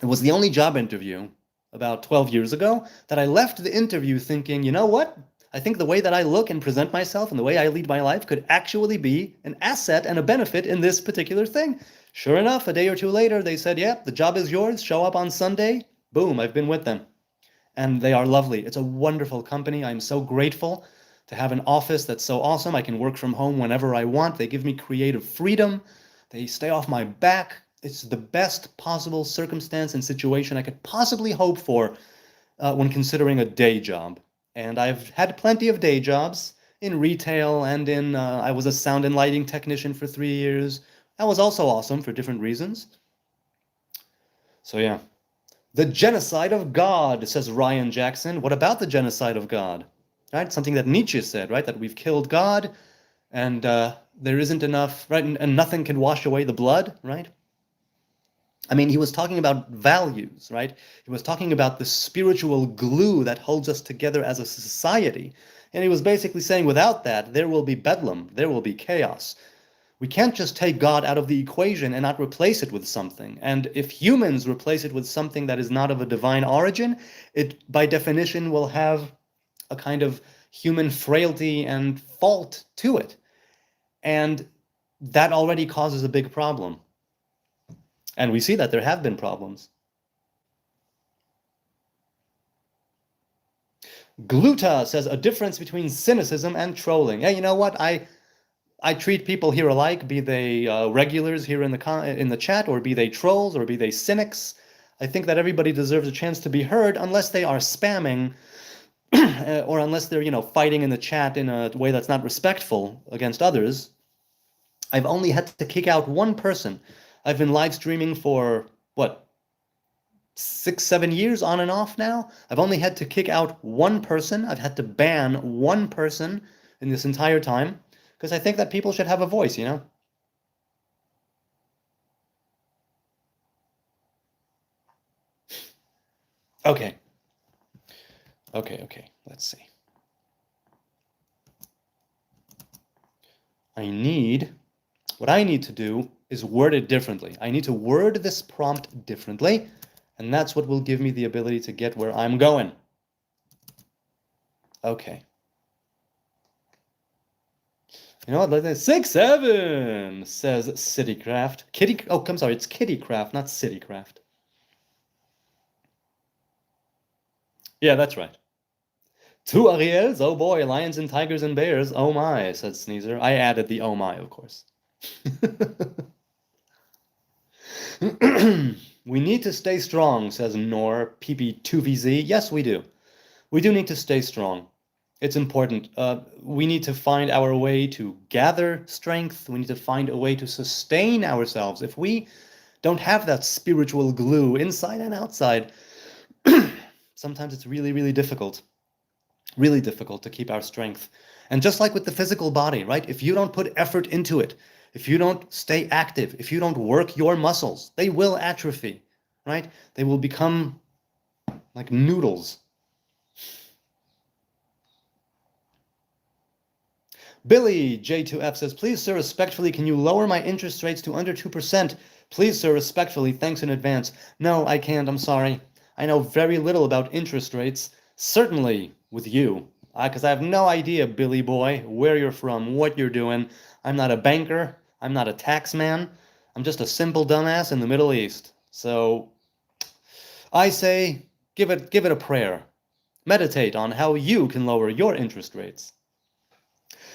it was the only job interview about 12 years ago that I left the interview thinking, you know what? I think the way that I look and present myself and the way I lead my life could actually be an asset and a benefit in this particular thing. Sure enough, a day or two later, they said, yeah, the job is yours. Show up on Sunday. Boom, I've been with them. And they are lovely. It's a wonderful company. I'm so grateful to have an office that's so awesome. I can work from home whenever I want. They give me creative freedom. They stay off my back. It's the best possible circumstance and situation I could possibly hope for when considering a day job. And I've had plenty of day jobs in retail and I was a sound and lighting technician for 3 years. That was also awesome for different reasons. So yeah. The genocide of God, says Ryan Jackson. What about the genocide of God? Right? Something that Nietzsche said, right? That we've killed God and there isn't enough, right? And nothing can wash away the blood, right? I mean, he was talking about values, right? He was talking about the spiritual glue that holds us together as a society. And he was basically saying, without that, there will be bedlam, there will be chaos. We can't just take God out of the equation and not replace it with something. And if humans replace it with something that is not of a divine origin, it by definition will have a kind of human frailty and fault to it. And that already causes a big problem. And we see that there have been problems. Gluta says a difference between cynicism and trolling. Yeah, you know what? I treat people here alike, be they regulars here in the chat, or be they trolls, or be they cynics. I think that everybody deserves a chance to be heard, unless they are spamming, or unless they're fighting in the chat in a way that's not respectful against others. I've only had to kick out one person. I've been live streaming for, what, 6-7 years on and off now? I've only had to kick out one person. I've had to ban one person in this entire time, because I think that people should have a voice, Okay. Okay. Let's see. What I need to do is word it differently. I need to word this prompt differently, and that's what will give me the ability to get where I'm going. Okay. You know what? 6-7 says Citycraft. I'm sorry, it's Kittycraft, not Citycraft. Yeah, that's right. 2 Ariels, oh boy, lions and tigers and bears, oh my, said Sneezer. I added the oh my, of course. We need to stay strong, says Nor PP2VZ. Yes, we do. We do need to stay strong. It's important. We need to find our way to gather strength. We need to find a way to sustain ourselves. If we don't have that spiritual glue inside and outside, sometimes it's really, really difficult. Really difficult to keep our strength. And just like with the physical body, right? If you don't put effort into it, if you don't stay active, if you don't work your muscles, they will atrophy, right? They will become like noodles. Billy J2F says, please, sir, respectfully, can you lower my interest rates to under 2%? Please, sir, respectfully, thanks in advance. No, I can't, I'm sorry. I know very little about interest rates, certainly with you, because I have no idea, Billy boy, where you're from, what you're doing. I'm not a banker, I'm not a tax man, I'm just a simple dumbass in the Middle East. So I say, give it a prayer. Meditate on how you can lower your interest rates.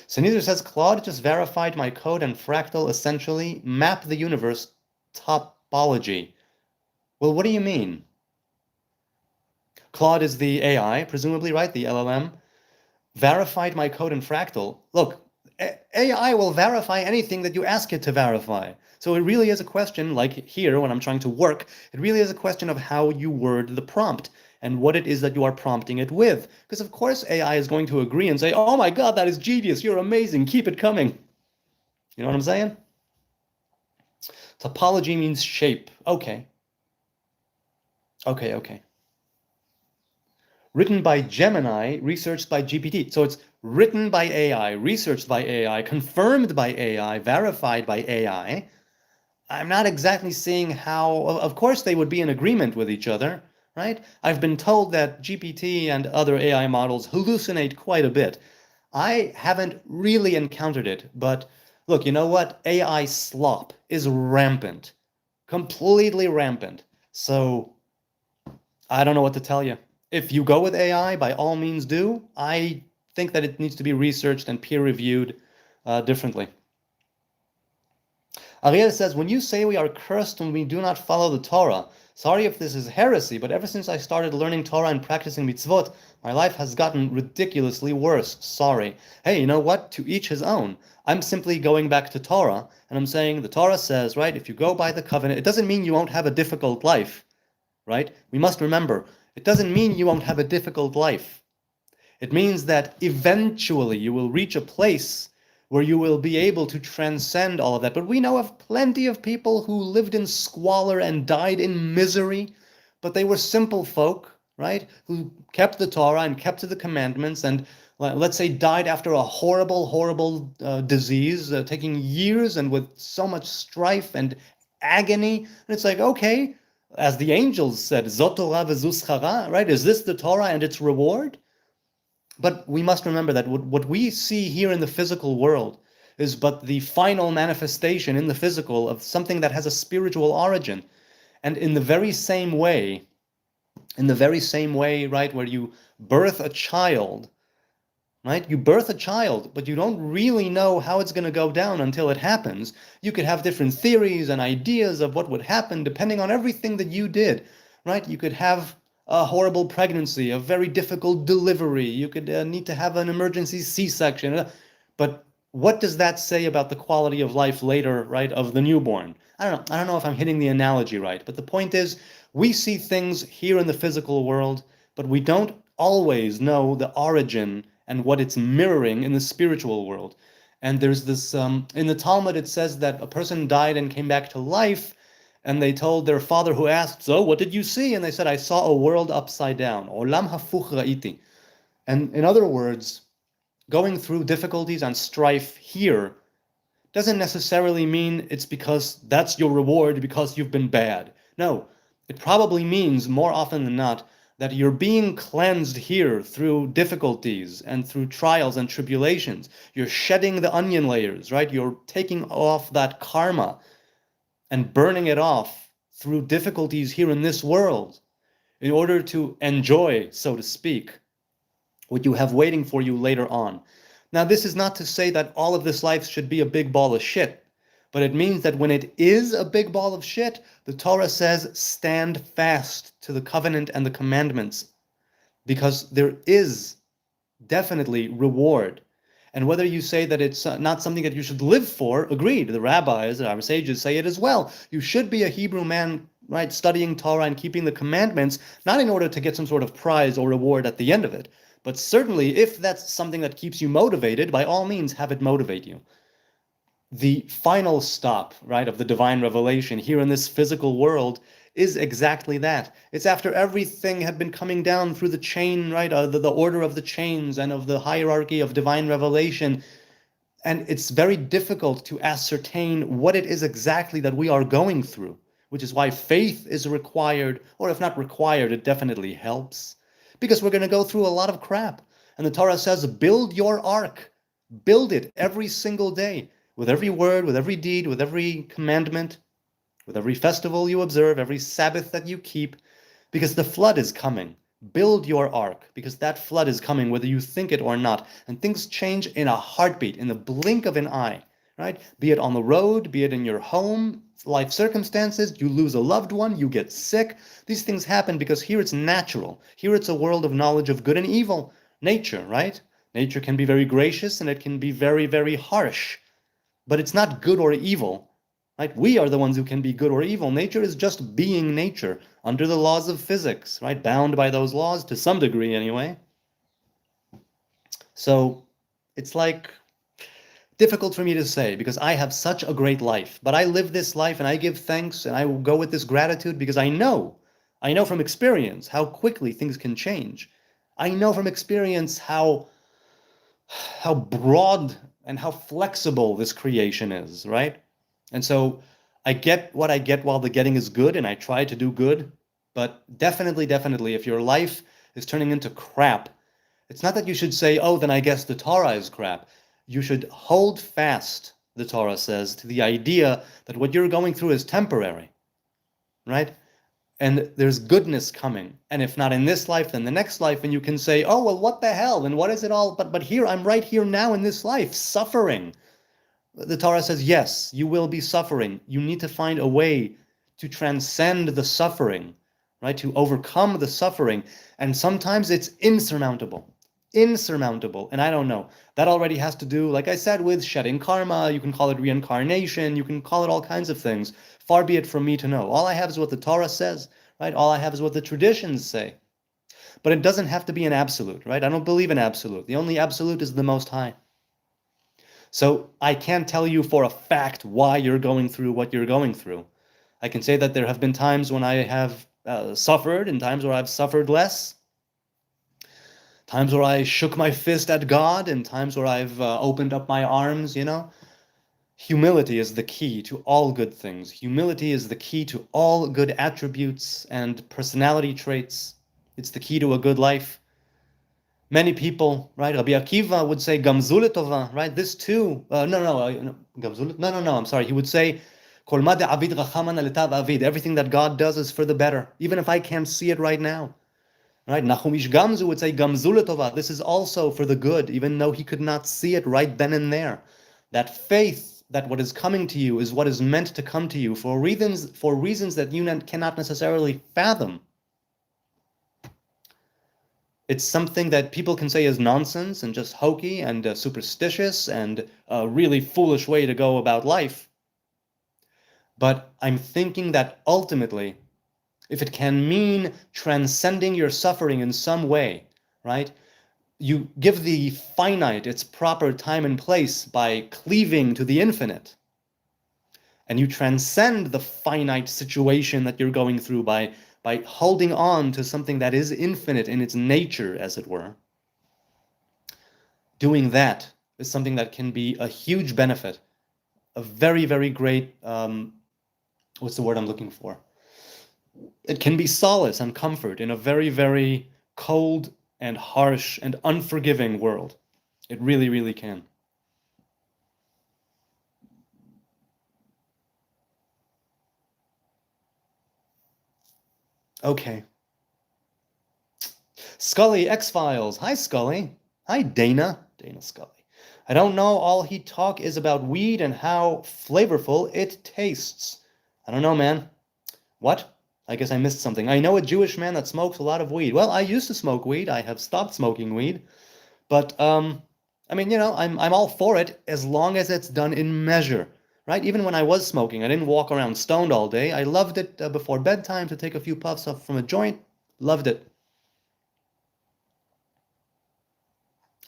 So neither says Claude just verified my code and Fractal essentially map the universe topology. Well, what do you mean? Claude is the AI, presumably, right? The LLM. Verified my code in Fractal. Look, AI will verify anything that you ask it to verify. So it really is a question, like here when I'm trying to work, it really is a question of how you word the prompt and what it is that you are prompting it with. Because of course AI is going to agree and say, oh my God, that is genius, you're amazing, keep it coming. You know what I'm saying? Topology means shape. Okay. Okay. Written by Gemini, researched by GPT. So it's written by AI, researched by AI, confirmed by AI, verified by AI. I'm not exactly seeing how, of course they would be in agreement with each other, right? I've been told that GPT and other AI models hallucinate quite a bit. I haven't really encountered it, but look, you know what? AI slop is rampant, completely rampant. So I don't know what to tell you. If you go with AI, by all means do. I think that it needs to be researched and peer-reviewed differently. Ariel says, when you say we are cursed when we do not follow the Torah, sorry if this is heresy, but ever since I started learning Torah and practicing mitzvot, my life has gotten ridiculously worse. Sorry. Hey, you know what? To each his own. I'm simply going back to Torah, and I'm saying the Torah says, right, if you go by the covenant, it doesn't mean you won't have a difficult life, right? We must remember, it doesn't mean you won't have a difficult life. It means that eventually you will reach a place where you will be able to transcend all of that. But we know of plenty of people who lived in squalor and died in misery, but they were simple folk, right? Who kept the Torah and kept to the commandments and let's say died after a horrible disease, taking years and with so much strife and agony. And it's like, okay, as the angels said, Zot Torah v'zu schara, right? Is this the Torah and its reward? But we must remember that what we see here in the physical world is but the final manifestation in the physical of something that has a spiritual origin. And in the very same way, right, where you birth a child, right? You birth a child, but you don't really know how it's going to go down until it happens. You could have different theories and ideas of what would happen depending on everything that you did, right? You could have a horrible pregnancy, a very difficult delivery. You could need to have an emergency C-section. But what does that say about the quality of life later, right, of the newborn? I don't know if I'm hitting the analogy right, but the point is, we see things here in the physical world, but we don't always know the origin and what it's mirroring in the spiritual world. And there's this, in the Talmud, it says that a person died and came back to life, and they told their father who asked, so what did you see? And they said, I saw a world upside down. Olam hafuch ra'iti. And in other words, going through difficulties and strife here doesn't necessarily mean it's because that's your reward because you've been bad. No, it probably means more often than not that you're being cleansed here through difficulties and through trials and tribulations. You're shedding the onion layers, right? You're taking off that karma and burning it off through difficulties here in this world in order to enjoy, so to speak, what you have waiting for you later on. Now, this is not to say that all of this life should be a big ball of shit, but it means that when it is a big ball of shit, the Torah says, stand fast to the covenant and the commandments, because there is definitely reward. And whether you say that it's not something that you should live for, agreed. The rabbis, our sages say it as well. You should be a Hebrew man, right, studying Torah and keeping the commandments, not in order to get some sort of prize or reward at the end of it, But certainly, if that's something that keeps you motivated, by all means, have it motivate you. The final stop, right, of the divine revelation here in this physical world is exactly that. It's after everything had been coming down through the chain, right, the order of the chains and of the hierarchy of divine revelation. And it's very difficult to ascertain what it is exactly that we are going through, which is why faith is required, or if not required, it definitely helps. Because we're going to go through a lot of crap. And the Torah says, build your ark. Build it every single day, with every word, with every deed, with every commandment, with every festival you observe, every Sabbath that you keep, because the flood is coming. Build your ark, because that flood is coming, whether you think it or not. And things change in a heartbeat, in the blink of an eye, right? Be it on the road, be it in your home, life circumstances, you lose a loved one, you get sick. These things happen because here it's natural. Here it's a world of knowledge of good and evil. Nature, right? Nature can be very gracious and it can be very, very harsh. But it's not good or evil. Right? We are the ones who can be good or evil. Nature is just being nature under the laws of physics, right? Bound by those laws to some degree anyway. So it's like difficult for me to say because I have such a great life, but I live this life and I give thanks and I will go with this gratitude because I know from experience how quickly things can change. I know from experience how broad and how flexible this creation is, right? And so I get what I get while the getting is good, and I try to do good. But definitely, definitely, if your life is turning into crap, it's not that you should say, oh, then I guess the Torah is crap. You should hold fast, the Torah says, to the idea that what you're going through is temporary, right? And there's goodness coming. And if not in this life, then the next life. And you can say, oh, well, what the hell? And what is it all? But here, I'm right here now in this life, suffering. The Torah says, yes, you will be suffering. You need to find a way to transcend the suffering, right? To overcome the suffering. And sometimes it's insurmountable. Insurmountable. And I don't know. That already has to do, like I said, with shedding karma. You can call it reincarnation. You can call it all kinds of things. Far be it from me to know. All I have is what the Torah says, right? All I have is what the traditions say. But it doesn't have to be an absolute, right? I don't believe in absolute. The only absolute is the Most High. So I can't tell you for a fact why you're going through what you're going through. I can say that there have been times when I have suffered and times where I've suffered less. Times where I shook my fist at God and times where I've opened up my arms, you know. Humility is the key to all good things. Humility is the key to all good attributes and personality traits. It's the key to a good life. Many people, right? Rabbi Akiva would say Gamzule Tova, right? This too. Gamzule? No. I'm sorry. He would say, Kol ma de'avid rachaman aletav avid. Everything that God does is for the better, even if I can't see it right now. Right? Nachum Ish Gamzu would say Gamzule Tova. This is also for the good, even though he could not see it right then and there. That faith that what is coming to you is what is meant to come to you for reasons that you cannot necessarily fathom. It's something that people can say is nonsense and just hokey and superstitious and a really foolish way to go about life. But I'm thinking that ultimately, if it can mean transcending your suffering in some way, right? You give the finite its proper time and place by cleaving to the infinite. And you transcend the finite situation that you're going through by holding on to something that is infinite in its nature, as it were. Doing that is something that can be a huge benefit, a very, very great, what's the word I'm looking for? It can be solace and comfort in a very, very cold and harsh and unforgiving world. It really, really can. Okay. Scully, X-Files. Hi, Scully. Hi, Dana. Dana Scully. I don't know. All he talk is about weed and how flavorful it tastes. I don't know, man. What? I guess I missed something. I know a Jewish man that smokes a lot of weed. Well, I used to smoke weed. I have stopped smoking weed. But, I mean, you know, I'm all for it as long as it's done in measure. Right? Even when I was smoking, I didn't walk around stoned all day. I loved it before bedtime to take a few puffs off from a joint. Loved it.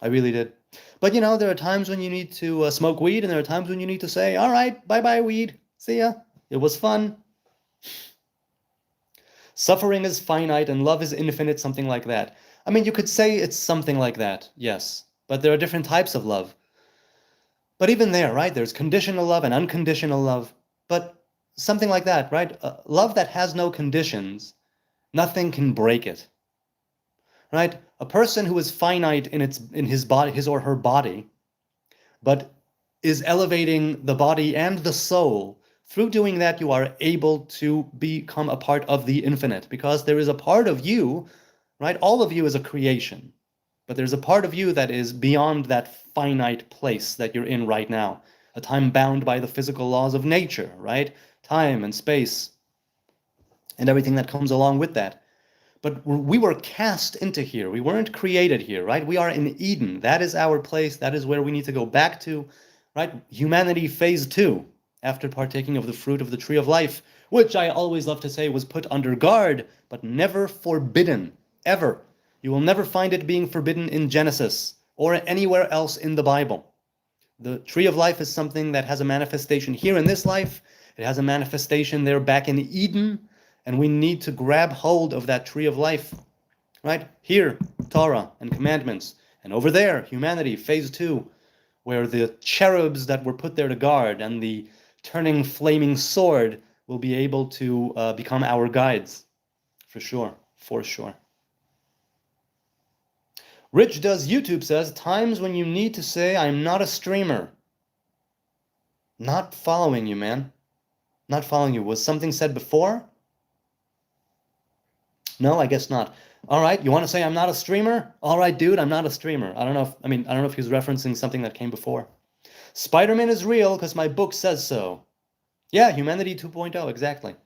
I really did. But there are times when you need to smoke weed, and there are times when you need to say, all right, bye-bye, weed. See ya. It was fun. Suffering is finite and love is infinite, something like that. I mean, you could say it's something like that, yes. But there are different types of love. But even there, right, there's conditional love and unconditional love. But something like that, right? Love that has no conditions, nothing can break it. Right? A person who is finite in his body, his or her body, but is elevating the body and the soul. Through doing that, you are able to become a part of the infinite, because there is a part of you, right? All of you is a creation, but there's a part of you that is beyond that finite place that you're in right now, a time bound by the physical laws of nature, right? Time and space and everything that comes along with that. But we were cast into here. We weren't created here, right? We are in Eden. That is our place. That is where we need to go back to, right? Humanity phase 2, after partaking of the fruit of the tree of life, which I always love to say was put under guard, but never forbidden, ever. You will never find it being forbidden in Genesis or anywhere else in the Bible. The tree of life is something that has a manifestation here in this life. It has a manifestation there back in Eden. And we need to grab hold of that tree of life, right? Here, Torah and commandments. And over there, humanity, phase 2, where the cherubs that were put there to guard and the turning flaming sword will be able to become our guides. For sure, for sure. Rich Does YouTube says, times when you need to say, I'm not a streamer. Not following you, man. Not following you. Was something said before? No, I guess not. All right, you want to say I'm not a streamer? All right, dude, I'm not a streamer. I don't know if he's referencing something that came before. Spider-Man is real because my book says so. Yeah, Humanity 2.0, exactly.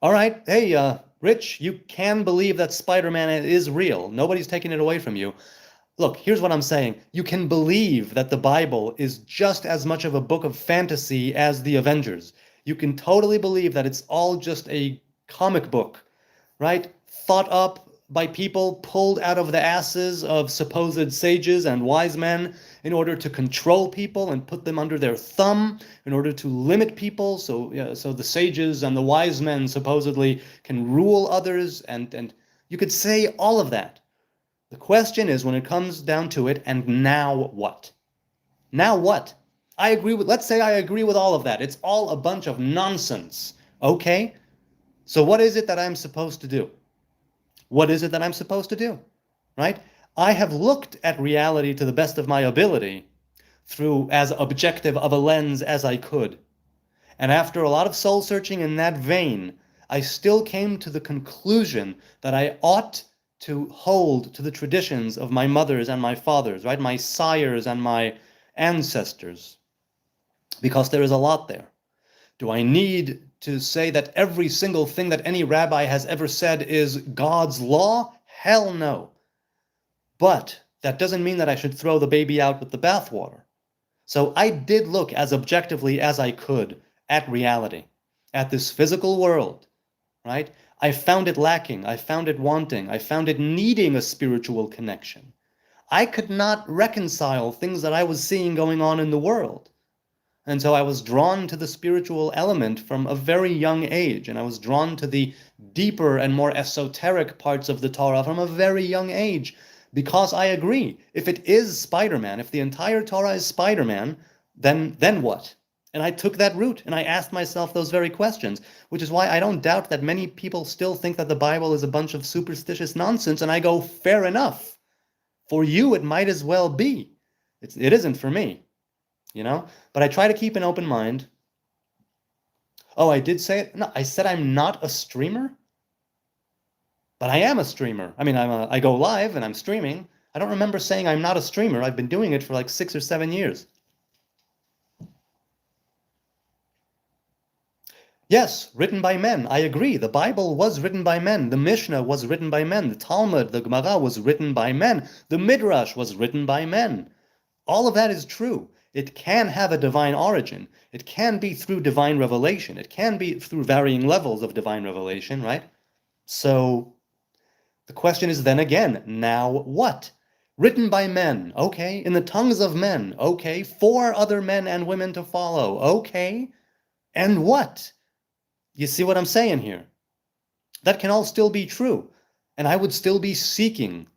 All right, hey, Rich, you can believe that Spider-Man is real. Nobody's taking it away from you. Look, here's what I'm saying. You can believe that the Bible is just as much of a book of fantasy as the Avengers. You can totally believe that it's all just a comic book, right? Thought up by people pulled out of the asses of supposed sages and wise men in order to control people and put them under their thumb, in order to limit people, so the sages and the wise men supposedly can rule others, and you could say all of that. The question is, when it comes down to it, and now what? Now what? Let's say I agree with all of that. It's all a bunch of nonsense. Okay? So what is it that I'm supposed to do? What is it that I'm supposed to do? Right? I have looked at reality to the best of my ability through as objective of a lens as I could. And after a lot of soul searching in that vein, I still came to the conclusion that I ought to hold to the traditions of my mothers and my fathers, right? My sires and my ancestors, because there is a lot there. Do I need to say that every single thing that any rabbi has ever said is God's law? Hell no. But that doesn't mean that I should throw the baby out with the bathwater. So I did look as objectively as I could at reality, at this physical world, right? I found it lacking. I found it wanting. I found it needing a spiritual connection. I could not reconcile things that I was seeing going on in the world. And so I was drawn to the spiritual element from a very young age, and I was drawn to the deeper and more esoteric parts of the Torah from a very young age, because I agree, if it is Spider-Man, if the entire Torah is Spider-Man, then what? And I took that route, and I asked myself those very questions, which is why I don't doubt that many people still think that the Bible is a bunch of superstitious nonsense, and I go, fair enough. For you, it might as well be. It isn't for me. But I try to keep an open mind. Oh, I did say it? No, I said I'm not a streamer? But I am a streamer. I mean, I go live and I'm streaming. I don't remember saying I'm not a streamer. I've been doing it for like 6 or 7 years. Yes, written by men. I agree. The Bible was written by men. The Mishnah was written by men. The Talmud, the Gemara was written by men. The Midrash was written by men. All of that is true. It can have a divine origin. It can be through divine revelation. It can be through varying levels of divine revelation, right? So the question is then again, now what? written by men, okay, in the tongues of men, okay, for other men and women to follow, okay, and what? You see what I'm saying here? That can all still be true, and I would still be seeking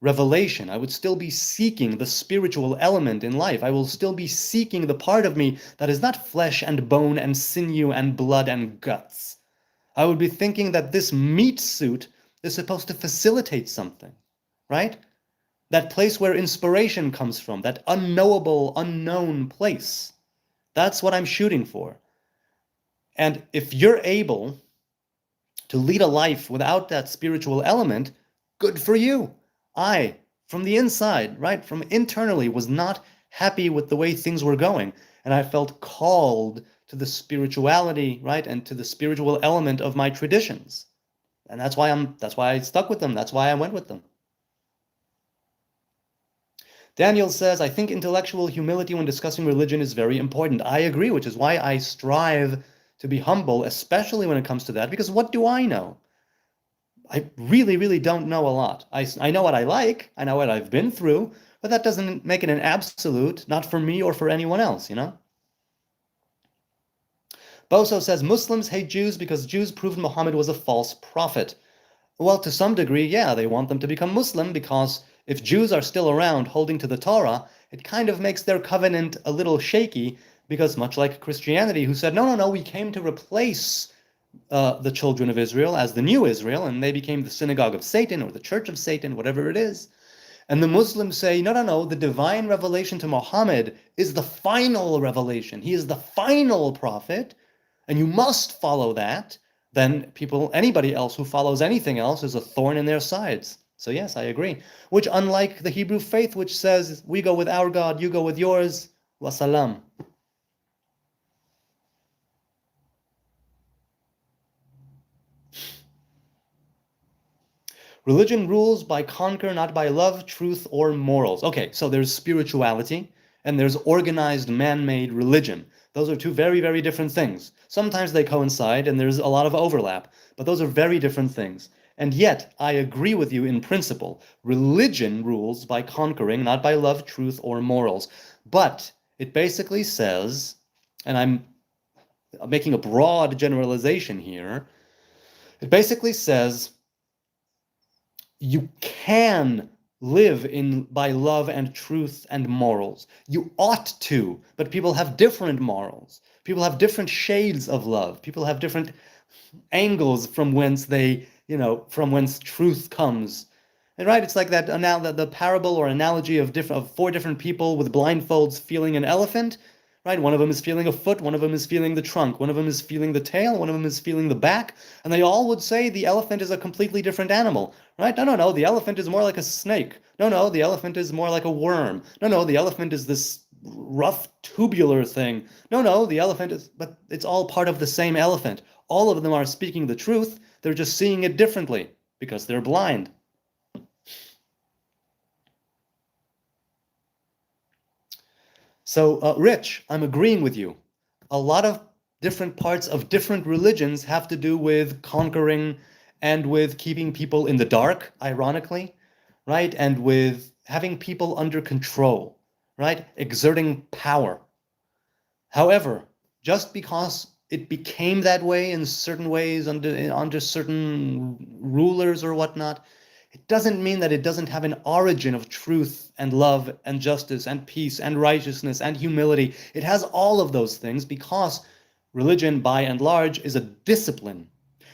revelation. I would still be seeking the spiritual element in life. I will still be seeking the part of me that is not flesh and bone and sinew and blood and guts. I would be thinking that this meat suit is supposed to facilitate something, right? That place where inspiration comes from, that unknowable, unknown place. That's what I'm shooting for. And if you're able to lead a life without that spiritual element, good for you. I, from the inside, right, from internally, was not happy with the way things were going. And I felt called to the spirituality, right, and to the spiritual element of my traditions. And that's why I stuck with them. That's why I went with them. Daniel says, I think intellectual humility when discussing religion is very important. I agree, which is why I strive to be humble, especially when it comes to that, because what do I know? I really, really don't know a lot. I know what I like, I know what I've been through, but that doesn't make it an absolute, not for me or for anyone else, you know? Boso says, Muslims hate Jews because Jews proved Muhammad was a false prophet. Well, to some degree, yeah, they want them to become Muslim because if Jews are still around holding to the Torah, it kind of makes their covenant a little shaky because much like Christianity, who said, no, no, no, we came to replace the children of Israel as the new Israel, and they became the synagogue of Satan or the church of Satan, whatever it is. And the Muslims say, no, no, no, the divine revelation to Muhammad is the final revelation. He is the final prophet, and you must follow that. Then anybody else who follows anything else is a thorn in their sides. So yes, I agree. Which, unlike the Hebrew faith, which says, we go with our God, you go with yours, wasalam. Religion rules by conquer, not by love, truth, or morals. Okay, so there's spirituality and there's organized man-made religion. Those are two very, very different things. Sometimes they coincide and there's a lot of overlap, but those are very different things. And yet, I agree with you in principle. Religion rules by conquering, not by love, truth, or morals. But it basically says, and I'm making a broad generalization here, it basically says you can live by love and truth and morals. You ought to, but people have different morals. People have different shades of love. People have different angles from whence from whence truth comes. And right, it's like that now the parable or analogy of four different people with blindfolds feeling an elephant. Right, one of them is feeling a foot, one of them is feeling the trunk, one of them is feeling the tail, one of them is feeling the back, and they all would say the elephant is a completely different animal. Right? No, no, no, the elephant is more like a snake. No, no, the elephant is more like a worm. No, no, the elephant is this rough tubular thing. No, no, the elephant is, but it's all part of the same elephant. All of them are speaking the truth. They're just seeing it differently because they're blind. So, Rich, I'm agreeing with you. A lot of different parts of different religions have to do with conquering and with keeping people in the dark, ironically, right? And with having people under control, right? Exerting power. However, just because it became that way in certain ways under certain rulers or whatnot, it doesn't mean that it doesn't have an origin of truth and love and justice and peace and righteousness and humility. It has all of those things because religion, by and large, is a discipline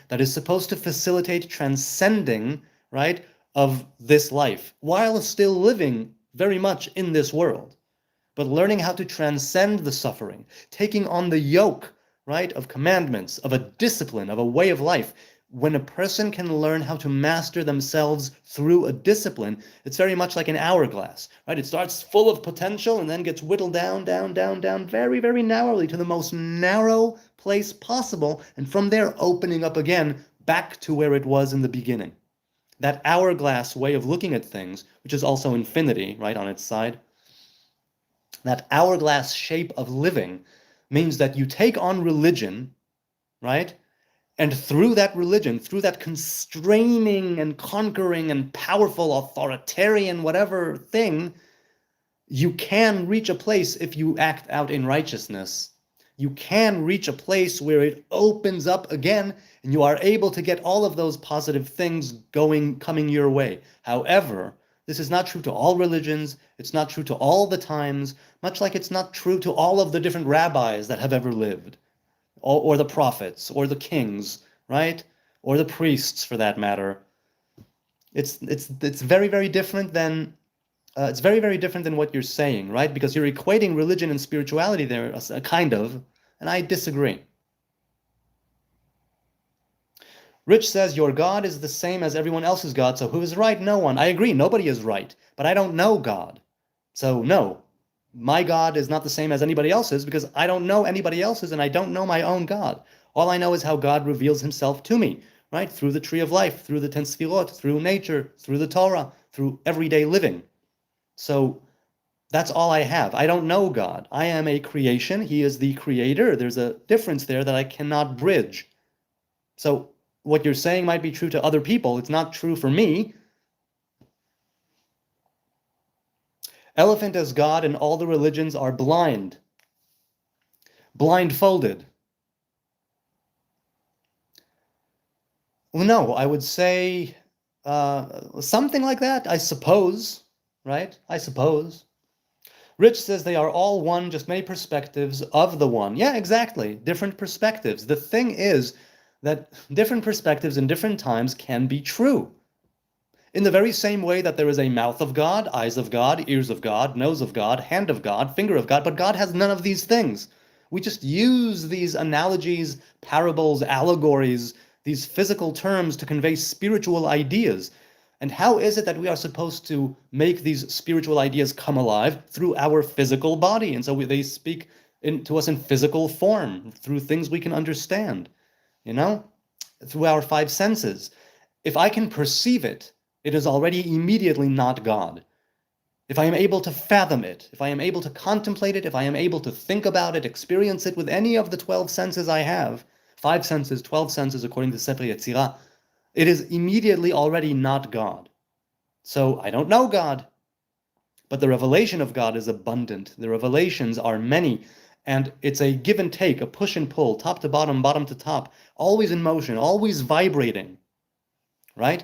that is supposed to facilitate transcending, right, of this life while still living very much in this world, but learning how to transcend the suffering, taking on the yoke, right, of commandments, of a discipline, of a way of life. When a person can learn how to master themselves through a discipline, it's very much like an hourglass, right? It starts full of potential and then gets whittled down, down, down, down, very, very narrowly to the most narrow place possible, and from there opening up again back to where it was in the beginning. That hourglass way of looking at things, which is also infinity, right, on its side, that hourglass shape of living means that you take on religion, right? And through that religion, through that constraining and conquering and powerful authoritarian whatever thing, you can reach a place if you act out in righteousness. You can reach a place where it opens up again and you are able to get all of those positive things coming your way. However, this is not true to all religions. It's not true to all the times, much like it's not true to all of the different rabbis that have ever lived, or the prophets, or the kings, right? Or the priests, for that matter. It's very, very different than it's very, very different than what you're saying, right? Because you're equating religion and spirituality there, kind of, and I disagree. Rich says, your God is the same as everyone else's God, so who is right? No one. I agree, nobody is right, but I don't know God. So no, my God is not the same as anybody else's because I don't know anybody else's and I don't know my own God. All I know is how God reveals himself to me, right? Through the tree of life, through the 10 sefirot, through nature, through the Torah, through everyday living. So that's all I have. I don't know God. I am a creation. He is the creator. There's a difference there that I cannot bridge. So what you're saying might be true to other people. It's not true for me. Elephant as God and all the religions are blind. Blindfolded. Well, no, I would say something like that, I suppose, right? I suppose. Rich says they are all one, just many perspectives of the one. Yeah, exactly. Different perspectives. The thing is that different perspectives in different times can be true. In the very same way that there is a mouth of God, eyes of God, ears of God, nose of God, hand of God, finger of God, but God has none of these things. We just use these analogies, parables, allegories, these physical terms to convey spiritual ideas. And how is it that we are supposed to make these spiritual ideas come alive? Through our physical body. And so they speak to us in physical form, through things we can understand, through our five senses. If I can perceive it, it is already immediately not God. If I am able to fathom it, if I am able to contemplate it, if I am able to think about it, experience it with any of the 12 senses I have, 5 senses, 12 senses according to Sefer Yetzirah, it is immediately already not God. So I don't know God, but the revelation of God is abundant. The revelations are many, and it's a give and take, a push and pull, top to bottom, bottom to top, always in motion, always vibrating, right?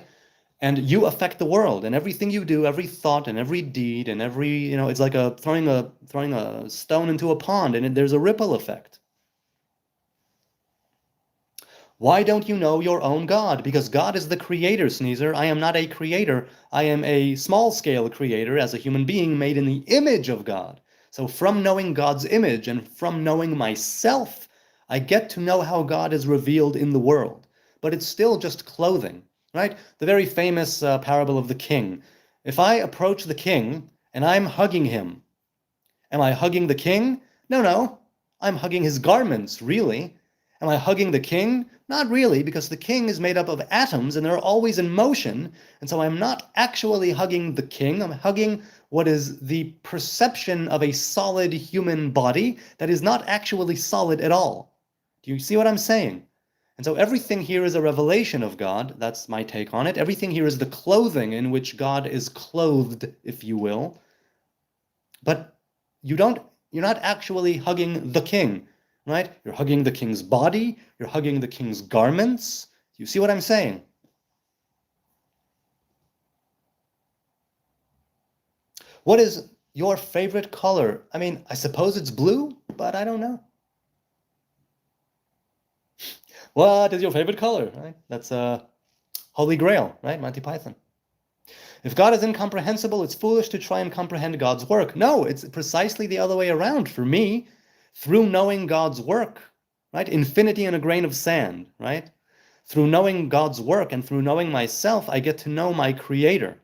And you affect the world, and everything you do, every thought and every deed and every, it's like throwing a stone into a pond, and there's a ripple effect. Why don't you know your own God? Because God is the creator, Sneezer. I am not a creator. I am a small-scale creator as a human being made in the image of God. So from knowing God's image and from knowing myself, I get to know how God is revealed in the world. But it's still just clothing. Right? The very famous parable of the king. If I approach the king and I'm hugging him, am I hugging the king? No. I'm hugging his garments, really. Am I hugging the king? Not really, because the king is made up of atoms and they're always in motion. And so I'm not actually hugging the king. I'm hugging what is the perception of a solid human body that is not actually solid at all. Do you see what I'm saying? And so everything here is a revelation of God. That's my take on it. Everything here is the clothing in which God is clothed, if you will. But you're not actually hugging the king, right? You're hugging the king's body. You're hugging the king's garments. You see what I'm saying? What is your favorite color? I mean, I suppose it's blue, but I don't know. What is your favorite color? Right? That's Holy Grail, right? Monty Python. If God is incomprehensible, it's foolish to try and comprehend God's work. No, it's precisely the other way around for me. Through knowing God's work, right? Infinity in a grain of sand, right? Through knowing God's work and through knowing myself, I get to know my Creator.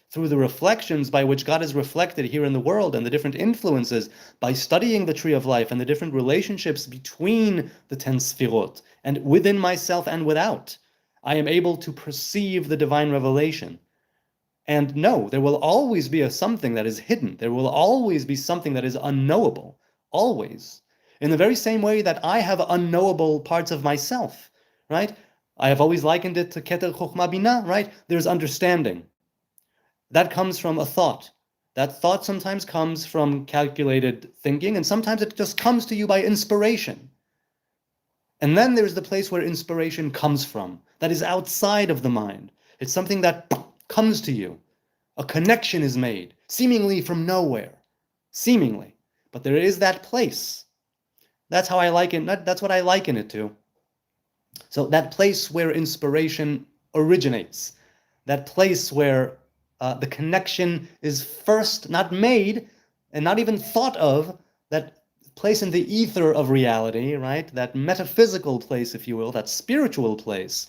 Through the reflections by which God is reflected here in the world and the different influences, by studying the tree of life and the different relationships between the 10 sefirot and within myself and without, I am able to perceive the divine revelation. And no, there will always be something that is hidden. There will always be something that is unknowable. Always. In the very same way that I have unknowable parts of myself, right? I have always likened it to keter chokhmah bina, right? There's understanding. That comes from a thought. That thought sometimes comes from calculated thinking, and sometimes it just comes to you by inspiration. And then there's the place where inspiration comes from, that is outside of the mind. It's something that comes to you. A connection is made, seemingly from nowhere. Seemingly. But there is that place. That's how I liken, that's what I liken it to. So that place where inspiration originates, that place where the connection is first not made and not even thought of, that place in the ether of reality, right? That metaphysical place, if you will, that spiritual place,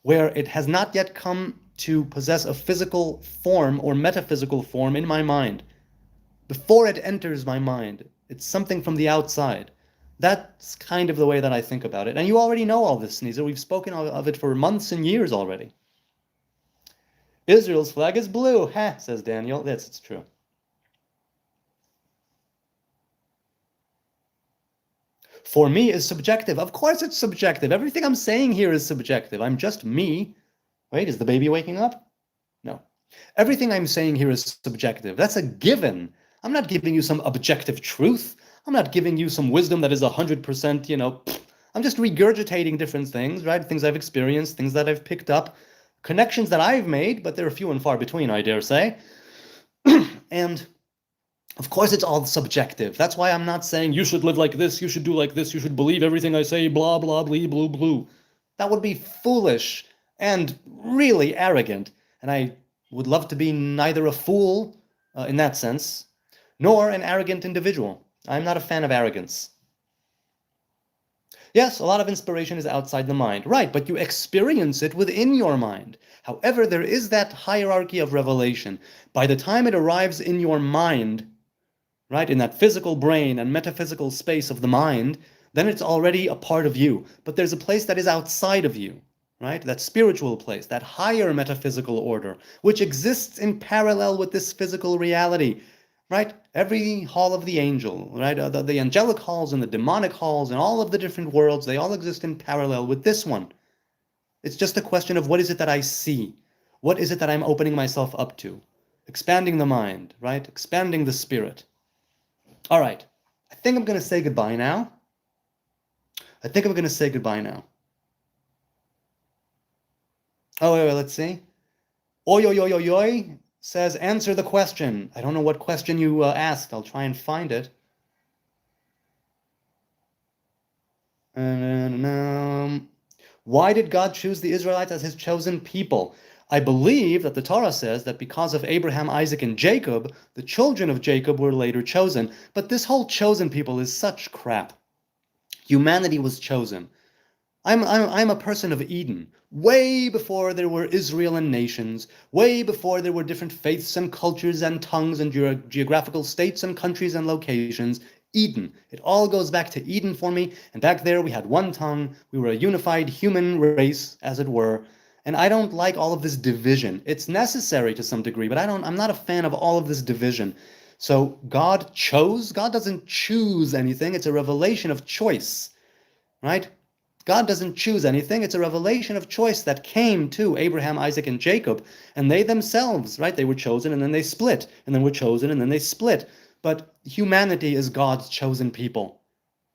where it has not yet come to possess a physical form or metaphysical form in my mind. Before it enters my mind, it's something from the outside. That's kind of the way that I think about it. And you already know all this, Nisa. We've spoken of it for months and years already. Israel's flag is blue. Ha, says Daniel. Yes, it's true. For me is subjective. Of course it's subjective. Everything I'm saying here is subjective. I'm just me. Wait, is the baby waking up? No. Everything I'm saying here is subjective. That's a given. I'm not giving you some objective truth. I'm not giving you some wisdom that is 100%, I'm just regurgitating different things, right? Things I've experienced, things that I've picked up, connections that I've made, but they're few and far between, I dare say. And of course, it's all subjective. That's why I'm not saying you should live like this, you should do like this, you should believe everything I say, blah, blah, blee, blue, blue. That would be foolish and really arrogant. And I would love to be neither a fool in that sense, nor an arrogant individual. I'm not a fan of arrogance. Yes, a lot of inspiration is outside the mind. Right, but you experience it within your mind. However, there is that hierarchy of revelation. By the time it arrives in your mind, right, in that physical brain and metaphysical space of the mind, then it's already a part of you. But there's a place that is outside of you, right? That spiritual place, that higher metaphysical order, which exists in parallel with this physical reality, right? Every hall of the angel, right? The angelic halls and the demonic halls and all of the different worlds, they all exist in parallel with this one. It's just a question of what is it that I see? What is it that I'm opening myself up to? Expanding the mind, right? Expanding the spirit. All right. I think I'm going to say goodbye now. Oh, wait, let's see. Oi, oi, oi, oi, oi says, answer the question. I don't know what question you asked. I'll try and find it. Why did God choose the Israelites as his chosen people? I believe that the Torah says that because of Abraham, Isaac, and Jacob, the children of Jacob were later chosen. But this whole chosen people is such crap. Humanity was chosen. I'm a person of Eden. Way before there were Israel and nations, way before there were different faiths and cultures and tongues and geographical states and countries and locations, Eden. It all goes back to Eden for me, and back there we had one tongue, we were a unified human race, as it were, and I don't like all of this division. It's necessary to some degree, but I'm not a fan of all of this division. So God doesn't choose anything, it's a revelation of choice, right? God doesn't choose anything. It's a revelation of choice that came to Abraham, Isaac, and Jacob. And they themselves, right? They were chosen and then they split. And then were chosen and then they split. But humanity is God's chosen people.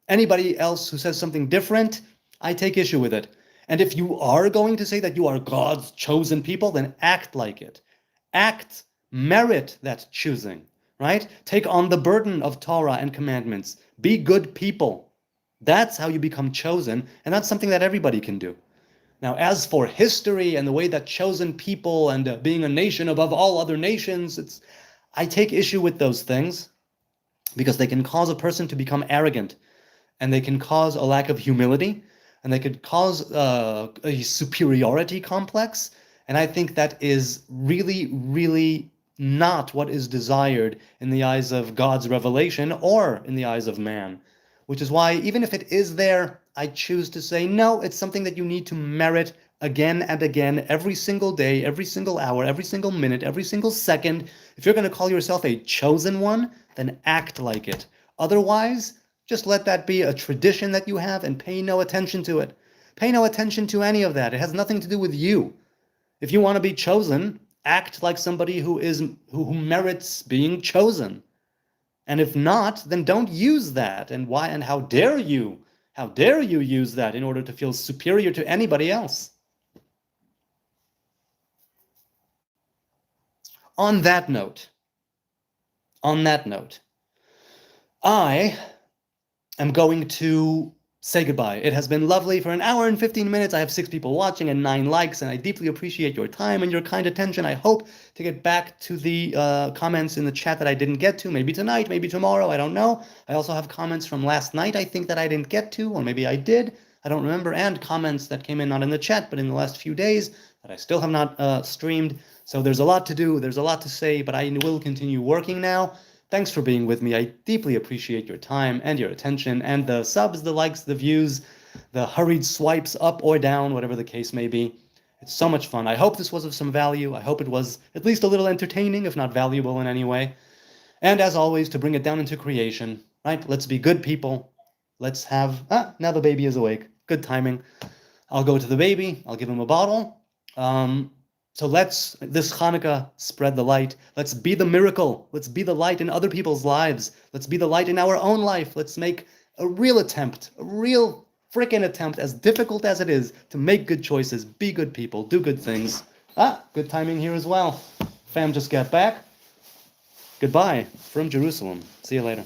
Anybody else who says something different, I take issue with it. And if you are going to say that you are God's chosen people, then act like it. Merit that choosing, right? Take on the burden of Torah and commandments. Be good people. That's how you become chosen, and that's something that everybody can do. Now, as for history and the way that chosen people and being a nation above all other nations, I take issue with those things because they can cause a person to become arrogant, and they can cause a lack of humility, and they could cause a superiority complex, and I think that is really, really not what is desired in the eyes of God's revelation or in the eyes of man. Which is why, even if it is there, I choose to say, no, it's something that you need to merit again and again, every single day, every single hour, every single minute, every single second. If you're going to call yourself a chosen one, then act like it. Otherwise, just let that be a tradition that you have and pay no attention to it. Pay no attention to any of that. It has nothing to do with you. If you want to be chosen, act like somebody who merits being chosen. And if not, then don't use that. And why and how dare you? How dare you use that in order to feel superior to anybody else? On that note, I am going to say goodbye. It has been lovely for an hour and 15 minutes. I have 6 people watching and 9 likes, and I deeply appreciate your time and your kind attention. I hope to get back to the comments in the chat that I didn't get to, maybe tonight, maybe tomorrow, I don't know. I also have comments from last night, I think, that I didn't get to, or maybe I did, I don't remember, and comments that came in not in the chat, but in the last few days that I still have not streamed. So there's a lot to do, there's a lot to say, but I will continue working now. Thanks for being with me. I deeply appreciate your time and your attention, and the subs, the likes, the views, the hurried swipes up or down, whatever the case may be. It's so much fun. I hope this was of some value. I hope it was at least a little entertaining, if not valuable in any way. And as always, to bring it down into creation, right? Let's be good people. Let's have... now the baby is awake. Good timing. I'll go to the baby. I'll give him a bottle. So let's, this Hanukkah, spread the light. Let's be the miracle. Let's be the light in other people's lives. Let's be the light in our own life. Let's make a real attempt, a real frickin' attempt, as difficult as it is, to make good choices, be good people, do good things. Good timing here as well. Fam just got back. Goodbye from Jerusalem. See you later.